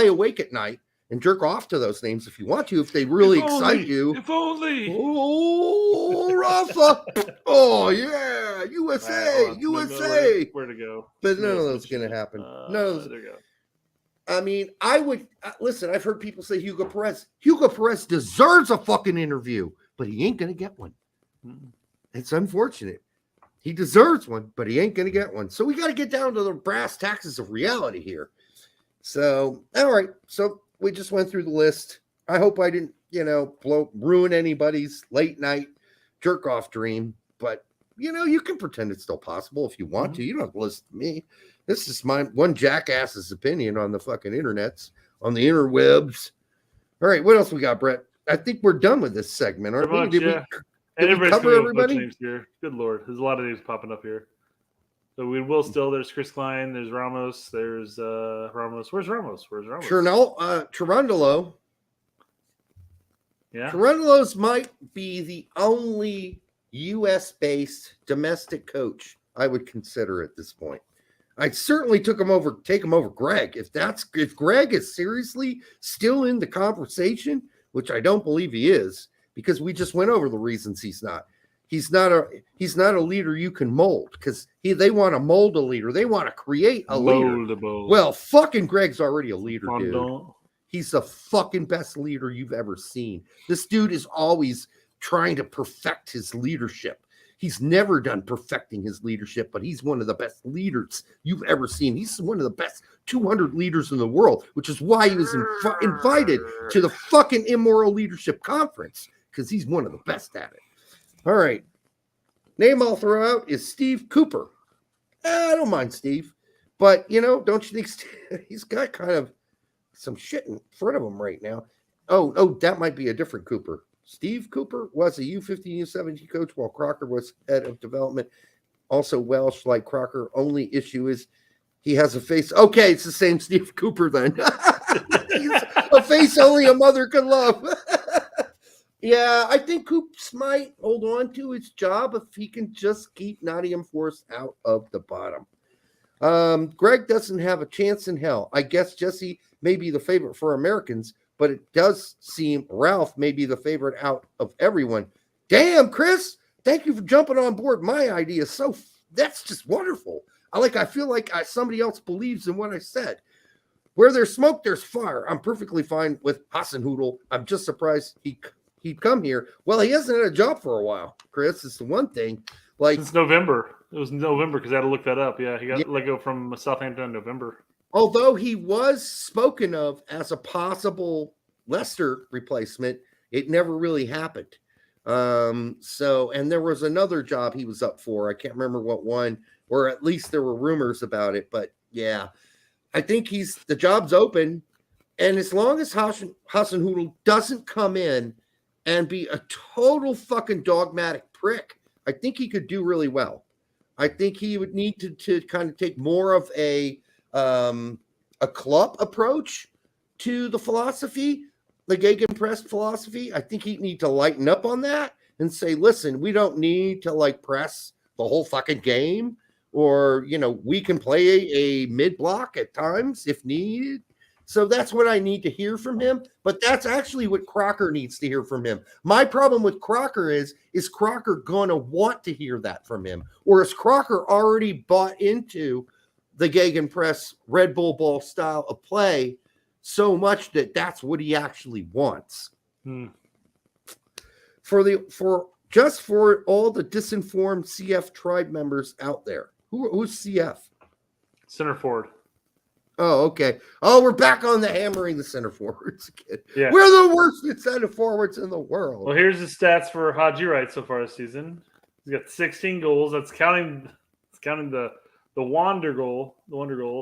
awake at night and jerk off to those names if you want to, if they really excite you. If only. Oh, Rafa. Oh, yeah. USA. Right, USA. where to go? But none of those going to happen. None of those. There you go. I mean, I would listen. I've heard people say Hugo Perez. Hugo Perez deserves a fucking interview, but he ain't going to get one. It's unfortunate. He deserves one, but he ain't going to get one. So we got to get down to the brass taxes of reality here. So, all right. So we just went through the list. I hope I didn't, ruin anybody's late night jerk off dream. But, you can pretend it's still possible if you want to. You don't have to listen to me. This is my one jackass's opinion on the fucking internets, on the interwebs. All right. What else we got, Brett? I think we're done with this segment, aren't we? Did we cover everybody? Names here. Good Lord. There's a lot of names popping up here. So we will still. There's Chris Klein. There's Ramos. There's Ramos. Where's Ramos? Cherundolo. Yeah. Cherundolo's might be the only U.S.-based domestic coach I would consider at this point. I'd certainly take him over Greg. If Greg is seriously still in the conversation, which I don't believe he is, because we just went over the reasons he's not. He's not a leader you can mold, because they want to mold a leader. They want to create a leader. Well, fucking Greg's already a leader, dude. He's the fucking best leader you've ever seen. This dude is always trying to perfect his leadership. He's never done perfecting his leadership, but he's one of the best leaders you've ever seen. He's one of the best 200 leaders in the world, which is why he was invited to the fucking Immoral Leadership Conference, because he's one of the best at it. All right. Name I'll throw out is Steve Cooper. I don't mind Steve, but, don't you think he's got kind of some shit in front of him right now? Oh, that might be a different Cooper. Steve Cooper was a U15, U17 coach while Crocker was head of development. Also Welsh, like Crocker. Only issue is he has a face. Okay, it's the same Steve Cooper then. He's a face only a mother could love. Yeah, I think Coops might hold on to his job if he can just keep Nottingham Forest out of the bottom. Greg doesn't have a chance in hell. I guess Jesse may be the favorite for Americans, but it does seem Ralph may be the favorite out of everyone. Damn, Chris, thank you for jumping on board my idea. That's just wonderful. I feel like somebody else believes in what I said. Where there's smoke, there's fire. I'm perfectly fine with Hassenhüttl. I'm just surprised he'd come here. Well, he hasn't had a job for a while, Chris. It's the one thing. Since November. It was November because I had to look that up. Yeah, he got let go from Southampton in November. Although he was spoken of as a possible Leicester replacement, it never really happened. And there was another job he was up for. I can't remember what one, or at least there were rumors about it. But yeah, I think the job's open. And as long as Hassenhüttl doesn't come in and be a total fucking dogmatic prick, I think he could do really well. I think he would need to kind of take more of a club approach to the philosophy, the Gegenpress philosophy. I think he'd need to lighten up on that and say, listen, we don't need to press the whole fucking game, or, we can play a mid-block at times if needed. So that's what I need to hear from him. But that's actually what Crocker needs to hear from him. My problem with Crocker is Crocker going to want to hear that from him? Or is Crocker already bought into the Gegenpress Red Bull ball style of play so much that that's what he actually wants? For all the disinformed CF tribe members out there, who's CF? Center forward. Oh, okay. Oh, we're back on the hammering the center forwards again. Yeah. We're the worst center forwards in the world. Well, here's the stats for Haji Wright so far this season. He's got 16 goals. That's counting the wonder goal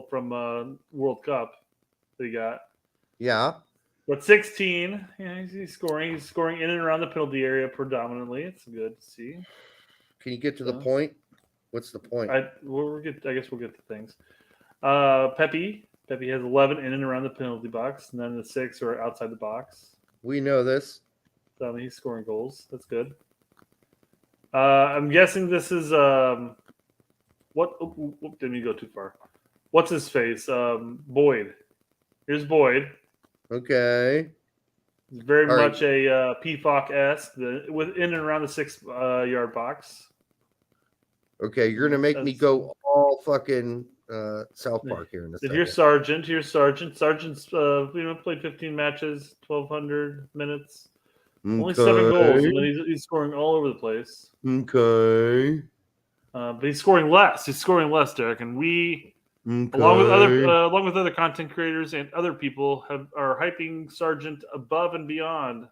from World Cup that he got. Yeah. But 16, he's scoring. He's scoring in and around the penalty area predominantly. It's good to see. Can you get to the point? What's the point? I guess we'll get to things. Pepe has 11 in and around the penalty box, and then the 6 are outside the box. We know this. So he's scoring goals. That's good. I'm guessing this is what? Didn't you go too far? What's his face? Boyd. Here's Boyd. Okay. Very All right. much a Peacock-esque, within and around the 6-yard box. Okay, you're gonna make me go all fucking South Park here in a And second. here's Sargent. Sargent's played 15 matches, 1,200 minutes, only 7 goals, and then he's scoring all over the place. Okay. But he's scoring less. He's scoring less, Derek, and we, Okay. along with other content creators and other people, are hyping Sargent above and beyond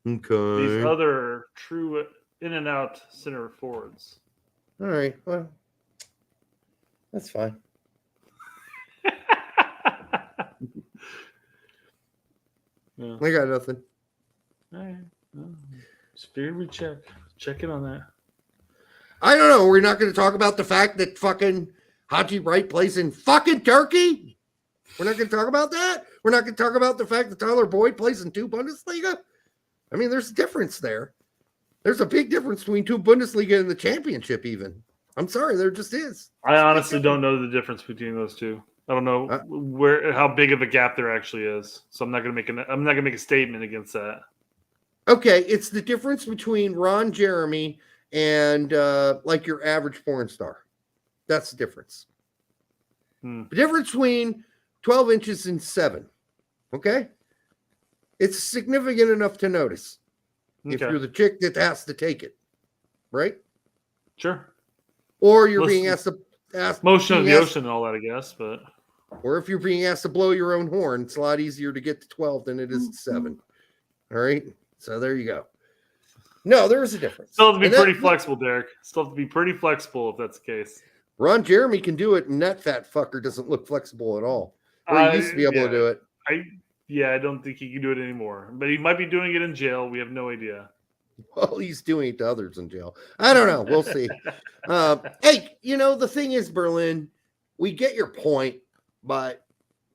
Okay. these other true in and out center forwards. All right. Well, that's fine. Yeah. I got nothing. All right. Well, just figured we'd check in on that. I don't know. We're not going to talk about the fact that fucking Haji Wright plays in fucking Turkey. We're not going to talk about that. We're not going to talk about the fact that Tyler Boyd plays in 2 Bundesliga. I mean, there's a difference there. There's a big difference between 2 Bundesliga and the championship, even. I'm sorry, there just is. I honestly don't know the difference between those two. I don't know how big of a gap there actually is. So I'm not going to make a statement against that. Okay, it's the difference between Ron Jeremy and like your average porn star. That's the difference. The difference between 12 inches and 7. Okay? It's significant enough to notice. Okay. If you're the chick that has to take it. Right? Sure. Or you're being asked to motion of the ocean and all that, I guess, but or if you're being asked to blow your own horn, it's a lot easier to get to 12 than it is to 7. All right? So there you go. No, there is a difference. Still have to be pretty flexible, Derek. Still have to be pretty flexible if that's the case. Ron Jeremy can do it, and that fat fucker doesn't look flexible at all. Or he used to be able to do it. I don't think he can do it anymore. But he might be doing it in jail. We have no idea. Well, he's doing it to others in jail. I don't know. We'll see. Hey, the thing is, Berlin, we get your point, but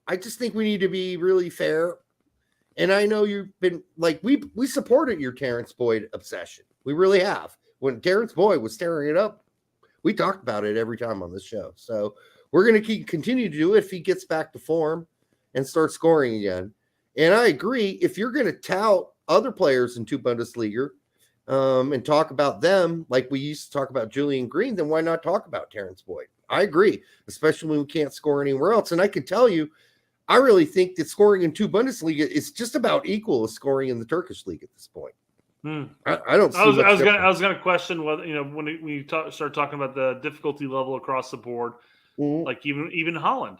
I just think we need to be really fair. And I know you've been like, we supported your Terrence Boyd obsession. We really have. When Terrence Boyd was tearing it up, we talked about it every time on this show. So we're going to continue to do it if he gets back to form and starts scoring again. And I agree. If you're going to tout other players in 2 Bundesliga and talk about them like we used to talk about Julian Green, then why not talk about Terrence Boyd? I agree, especially when we can't score anywhere else. And I can tell you, I really think that scoring in 2 Bundesliga is just about equal as scoring in the Turkish league at this point. I don't see. I was going to question whether when you start talking about the difficulty level across the board, like even Holland,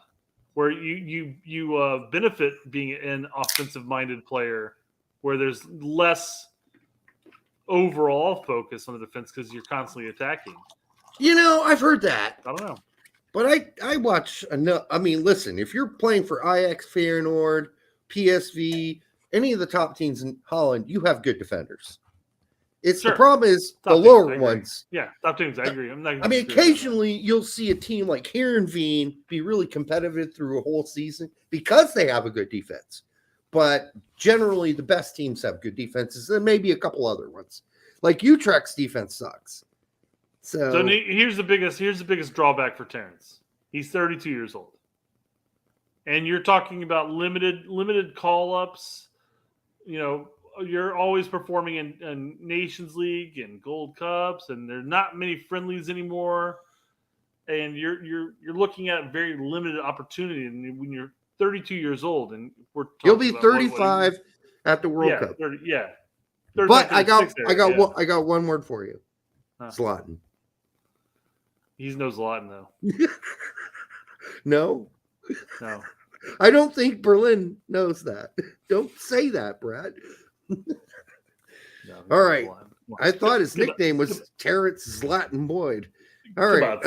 where you benefit being an offensive minded player, where there's less overall focus on the defense because you're constantly attacking. I've heard that. I don't know. But I watch enough. I mean, listen, if you're playing for Ajax, Feyenoord, PSV, any of the top teams in Holland, you have good defenders. The problem is top the lower ones. Yeah, top teams. I agree. Occasionally you'll see a team like Heerenveen be really competitive through a whole season because they have a good defense. But generally, the best teams have good defenses, and maybe a couple other ones. Like Utrecht's defense sucks. So here's the biggest drawback for Terrence. He's 32 years old, and you're talking about limited call ups. You're always performing in Nations League and Gold Cups, and there's not many friendlies anymore. And you're looking at very limited opportunity. And when you're 32 years old, and you'll be 35 at the World Cup. 30, yeah. But I got one word for you. Zlatan. He's no Zlatan though. No. No. I don't think Berlin knows that. Don't say that, Brad. All right. I thought his nickname was Terrence Zlatan Boyd. All right.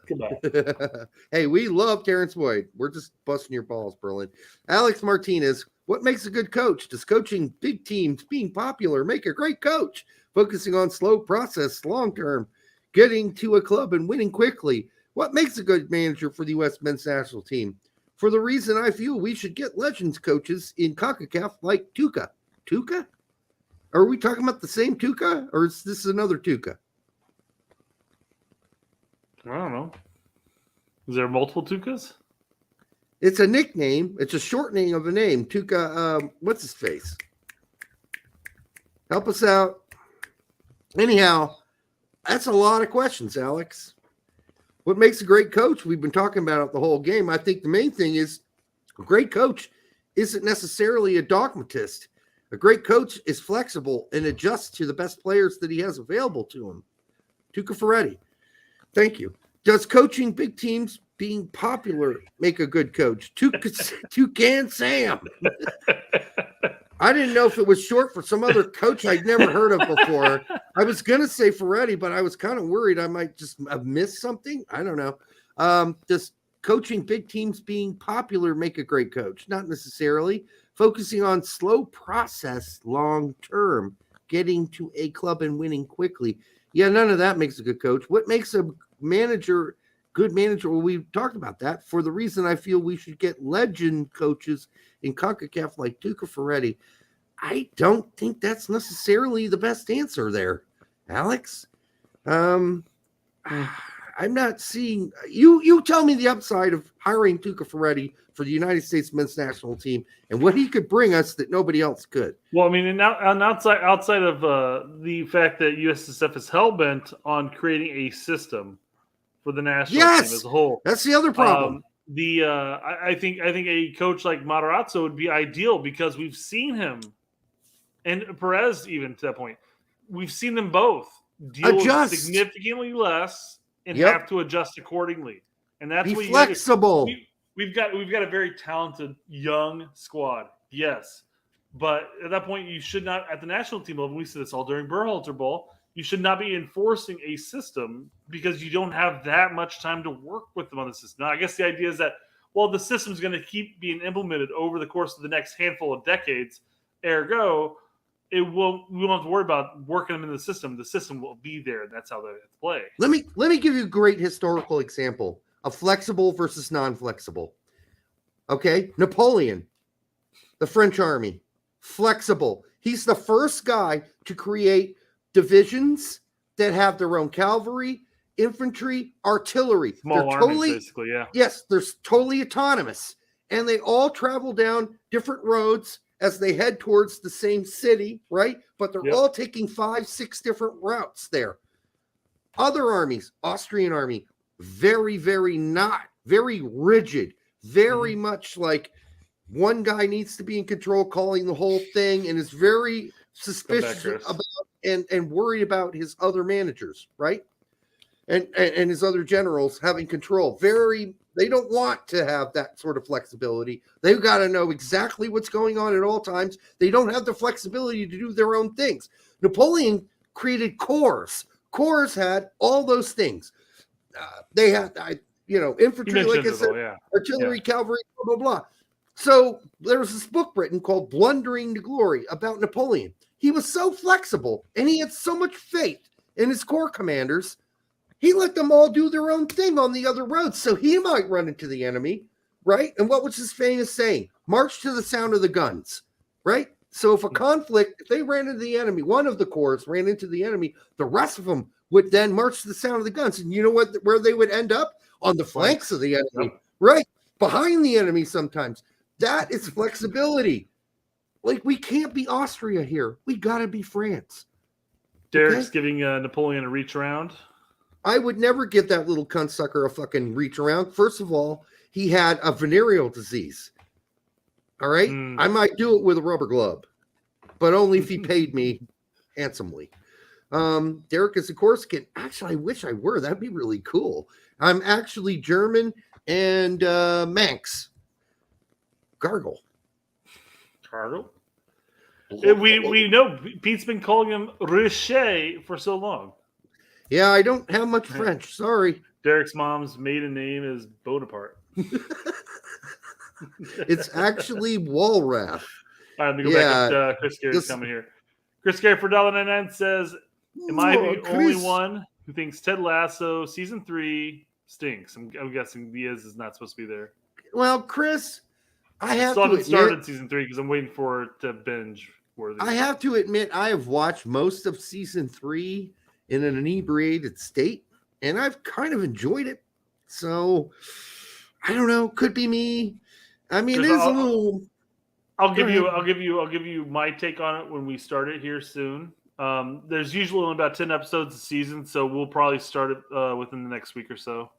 Come on. Hey, we love Terrence Boyd. We're just busting your balls, Berlin. Alex Martinez, what makes a good coach? Does coaching big teams, being popular, make a great coach? Focusing on slow process, long term, getting to a club and winning quickly. What makes a good manager for the U.S. men's national team? For the reason I feel we should get legends coaches in CONCACAF like Tuca. Tuca? Are we talking about the same Tuca, or is this another Tuca? I don't know. Is there multiple Tucas? It's a nickname. It's a shortening of a name. Tuca, what's his face? Help us out. Anyhow, that's a lot of questions, Alex. What makes a great coach? We've been talking about it the whole game. I think the main thing is a great coach isn't necessarily a dogmatist. A great coach is flexible and adjusts to the best players that he has available to him. Tuca Ferretti. Thank you. Does coaching big teams being popular make a good coach? Toucan Sam. I didn't know if it was short for some other coach I'd never heard of before. I was going to say Ferretti, but I was kind of worried I might just have missed something. I don't know. Does coaching big teams being popular make a great coach? Not necessarily. Focusing on slow process long term, getting to a club and winning quickly. Yeah, none of that makes a good coach. What makes a manager good manager? Well, we've talked about that. For the reason I feel we should get legend coaches in CONCACAF like Tuca Ferretti. I don't think that's necessarily the best answer there, Alex. I'm not seeing you tell me the upside of hiring Tuca Ferretti for the United States men's national team and what he could bring us that nobody else could. Well, I mean, and outside of the fact that USSF is hell-bent on creating a system for the national team as a whole. That's the other problem. I think a coach like Matarazzo would be ideal because we've seen him, and Perez even to that point, we've seen them both deal with significantly less and have to adjust accordingly. And that's what flexible. We've got a very talented young squad, yes, but at that point you should not at the national team level. We said this all during Berhalter Ball. You should not be enforcing a system because you don't have that much time to work with them on the system. Now, I guess the idea is that, well, the system is going to keep being implemented over the course of the next handful of decades. Ergo, we won't have to worry about working them in the system. The system will be there, and that's how they play. Let me give you a great historical example of flexible versus non-flexible. Okay, Napoleon, the French army, flexible. He's the first guy to create divisions that have their own cavalry, infantry, artillery. Small armies, basically, yeah. Yes, they're totally autonomous. And they all travel down different roads as they head towards the same city, right? But they're all taking 5-6 different routes there. Other armies, Austrian army, very, very rigid, very much like one guy needs to be in control, calling the whole thing, and is very suspicious about and worried about his other managers, right? And his other generals having control. They don't want to have that sort of flexibility. They've got to know exactly what's going on at all times. They don't have the flexibility to do their own things. Napoleon created corps. Corps had all those things. They had, infantry, like I said, artillery, cavalry, blah, blah, blah. So there was this book written called Blundering to Glory about Napoleon. He was so flexible and he had so much faith in his corps commanders. He let them all do their own thing on the other roads so he might run into the enemy, right? And what was his famous saying? March to the sound of the guns, right? So if if they ran into the enemy, one of the corps ran into the enemy, the rest of them would then march to the sound of the guns. And you know where they would end up? On the flanks of the enemy, right? Behind the enemy sometimes. That is flexibility. Like, we can't be Austria here. We got to be France. Derek's giving Napoleon a reach around. I would never give that little cunt sucker a fucking reach around. First of all, he had a venereal disease. All right? I might do it with a rubber glove, but only if he paid me handsomely. Derek is a Corsican. Actually, I wish I were. That'd be really cool. I'm actually German and Manx. Gargle. We know Pete's been calling him Richer for so long. Yeah, I don't have much French. Sorry. Derek's mom's maiden name is Bonaparte. It's actually Walrath. All right, let me go back at Chris Gary's coming here. Chris Gary for $1.99 says, am I the only one who thinks Ted Lasso season 3 stinks? I'm guessing Diaz is not supposed to be there. Well, Chris, I haven't started season 3 because I'm waiting for it to binge. I have to admit, I have watched most of season 3 in an inebriated state, and I've kind of enjoyed it. So, I don't know. Could be me. I mean, it Because is a little. I'll give Go you my take on it when we start it here soon. There's usually only about 10 episodes a season, so we'll probably start it within the next week or so.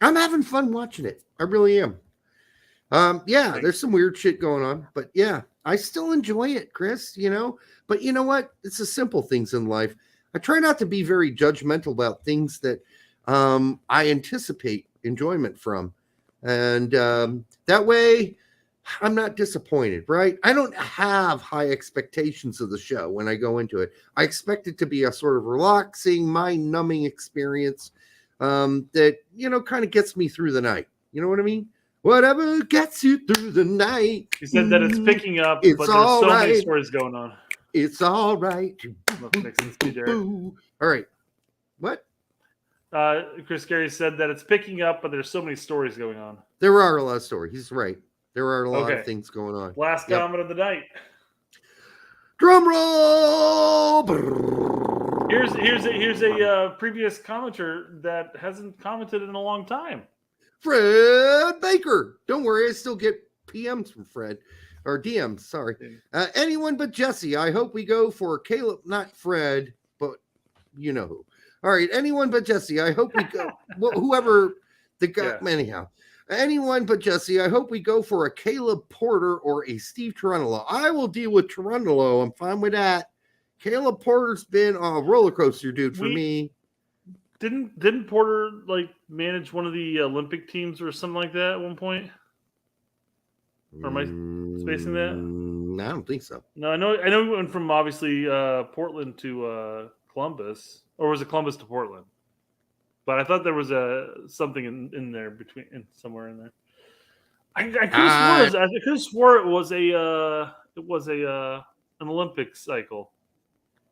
I'm having fun watching it. I really am. Yeah, there's some weird shit going on, but yeah, I still enjoy it, Chris, you know. But you know what? It's the simple things in life. I try not to be very judgmental about things that I anticipate enjoyment from. And that way I'm not disappointed, right? I don't have high expectations of the show when I go into it. I expect it to be a sort of relaxing, mind-numbing experience that, you know, kind of gets me through the night. You know what I mean? Whatever gets you through the night. You said that it's picking up, It's but there's so many right. stories going on. It's all right. Makes sense to me, Derek. All right. What? Chris Gary said that it's picking up, but there's so many stories going on. There are a lot of stories. He's right. There are a lot of things going on. Last comment of the night. Drum roll. Here's a previous commenter that hasn't commented in a long time. Fred Baker. Don't worry, I still get PMs from Fred. Or DMs, sorry. Anyone but Jesse. I hope we go for Caleb, not Fred, but you know who. All right, anyone but Jesse. I hope we go. Whoever the guy, anyhow. Anyone but Jesse. I hope we go for a Caleb Porter or a Steve Tarantula. I will deal with Tarantula. I'm fine with that. Caleb Porter's been a roller coaster, dude, for me. Didn't Porter like manage one of the Olympic teams or something like that at one point? Or am I spacing that? I don't think so. No, I know we went from obviously Portland to Columbus, or was it Columbus to Portland? But I thought there was something in there between, somewhere in there. I could have swore it was an Olympic cycle,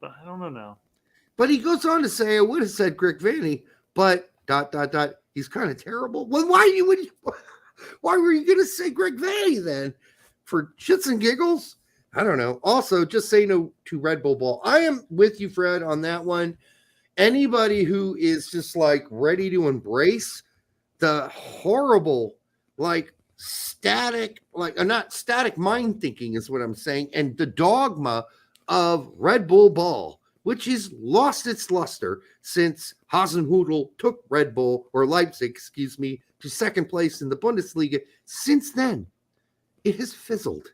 but I don't know now. But he goes on to say, I would have said Greg Vanny, but ... he's kind of terrible. Well, why were you going to say Greg Vanny then? For shits and giggles? I don't know. Also, just say no to Red Bull Ball. I am with you, Fred, on that one. Anybody who is just like ready to embrace the horrible, like static, like not static mind thinking is what I'm saying, and the dogma of Red Bull Ball, which has lost its luster since Hasenhuttl took Red Bull, or Leipzig, excuse me, to second place in the Bundesliga. Since then, it has fizzled.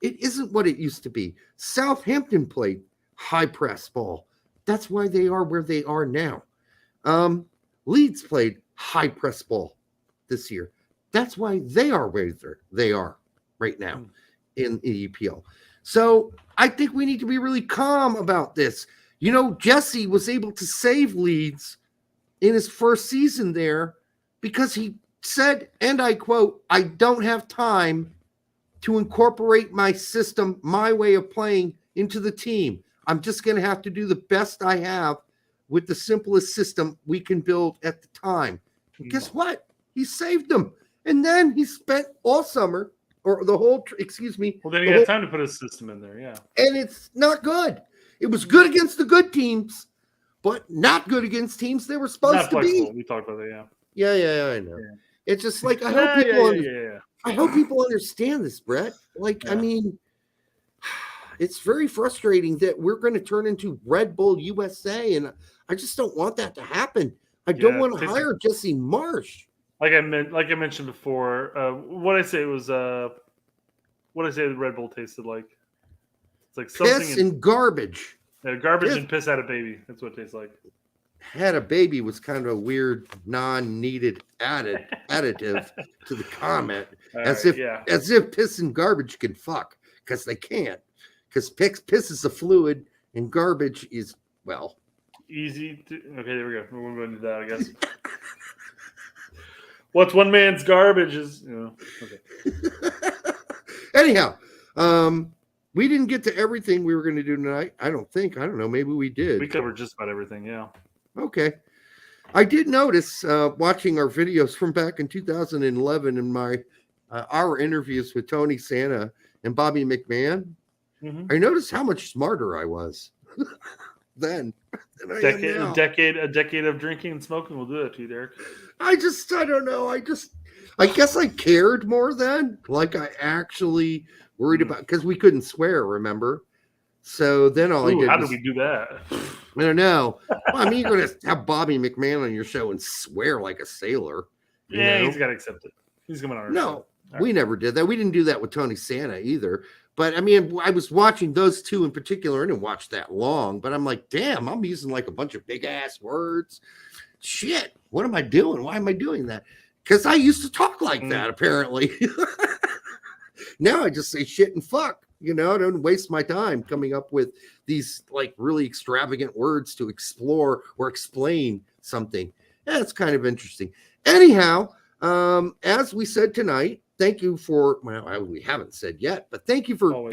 It isn't what it used to be. Southampton played high press ball. That's why they are where they are now. Leeds played high press ball this year. That's why they are where they are right now in the EPL. So I think we need to be really calm about this. You know, Jesse was able to save Leeds in his first season there because he said, and I quote, "I don't have time to incorporate my system, my way of playing into the team. I'm just going to have to do the best I have with the simplest system we can build at the time." And guess what? He saved them. And then he spent all summer, or the whole, Well, then he had time to put his system in there, yeah. And it's not good. It was good against the good teams, but not good against teams they were supposed to be. We talked about that, yeah. Yeah, I know. Yeah. It's just like, I hope people understand this, Brett. Like, I mean, it's very frustrating that we're going to turn into Red Bull USA, and I just don't want that to happen. I don't want to hire Jesse Marsch. Like I mentioned before, what I say was what I say the Red Bull tasted like. It's like something piss and garbage. Yeah, garbage and piss had a baby. That's what it tastes like. Had a baby was kind of a weird, non-needed additive to the comment, as if piss and garbage can fuck, because they can't. Because piss is a fluid and garbage is, well, easy to. Okay, there we go. We're going to do that, I guess. What's one man's garbage is, okay. Anyhow, we didn't get to everything we were going to do tonight. I don't know. Maybe we did. We covered just about everything. Yeah. Okay. I did notice watching our videos from back in 2011 and our interviews with Tony Santa and Bobby McMahon. Mm-hmm. I noticed how much smarter I was then. A decade of drinking and smoking will do that to you, Derek. I don't know. I guess I cared more then. Like I actually worried about, because we couldn't swear, remember? So then all I did How was, did we do that? I don't know. Well, I mean, you're going to have Bobby McMahon on your show and swear like a sailor. Yeah, know? he's got to accept it. He's coming on our No, show. we never did that. We didn't do that with Tony Santa either. But I mean, I was watching those two in particular. I didn't watch that long, but I'm like, damn, I'm using like a bunch of big ass words. Shit, what am I doing? Why am I doing that? Because I used to talk like that, apparently. Now I just say shit and fuck. I don't waste my time coming up with these like really extravagant words to explore or explain something. That's kind of interesting. Anyhow, as we said tonight, thank you for, well, we haven't said yet, but thank you for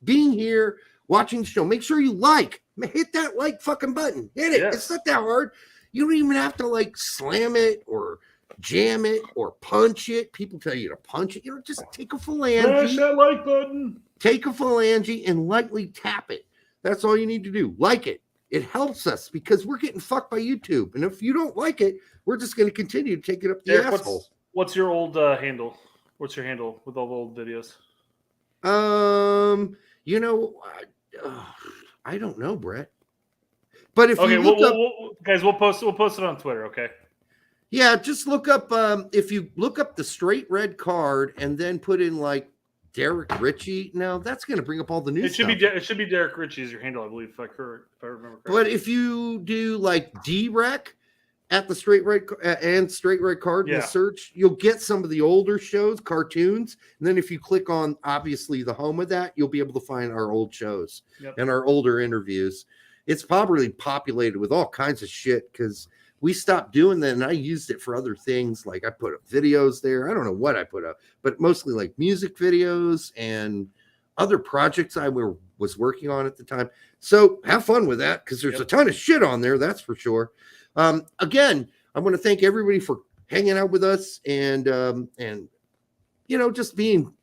being here, watching the show. Make sure you hit that like fucking button. Hit it. Yes. It's not that hard. You don't even have to like slam it or jam it or punch it. People tell you to punch it. Just take a phalange. Smash that like button. Take a phalange and lightly tap it. That's all you need to do. Like it. It helps us because we're getting fucked by YouTube. And if you don't like it, we're just going to continue to take it up the asshole. What's your old handle? What's your handle with all the old videos? I don't know, Brett. But if you guys, we'll post it on Twitter, okay? Yeah, just look up if you look up the straight red card and then put in like Derek Ritchie. Now that's going to bring up all the new stuff. It should be Derek Ritchie is your handle, I believe, if I remember correctly. But if you do like D-Rec at the straight red and straight red card in the search, you'll get some of the older shows, cartoons. And then if you click on obviously the home of that, you'll be able to find our old shows and our older interviews. It's probably populated with all kinds of shit because we stopped doing that and I used it for other things. Like I put up videos there. I don't know what I put up, but mostly like music videos and other projects I was working on at the time. So have fun with that because there's a ton of shit on there. That's for sure. Again, I want to thank everybody for hanging out with us and just being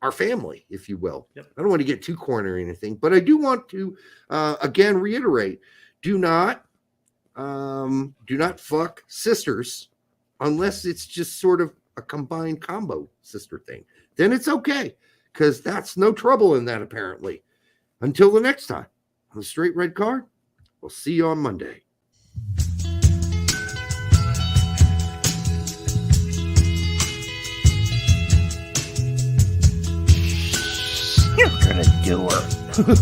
our family, if you will. I don't want to get too corny or anything, but I do want to again reiterate: do not fuck sisters unless it's just sort of a combined combo sister thing. Then it's okay because that's no trouble in that apparently. Until the next time on the Straight Red Card, we'll see you on Monday. You're gonna do her.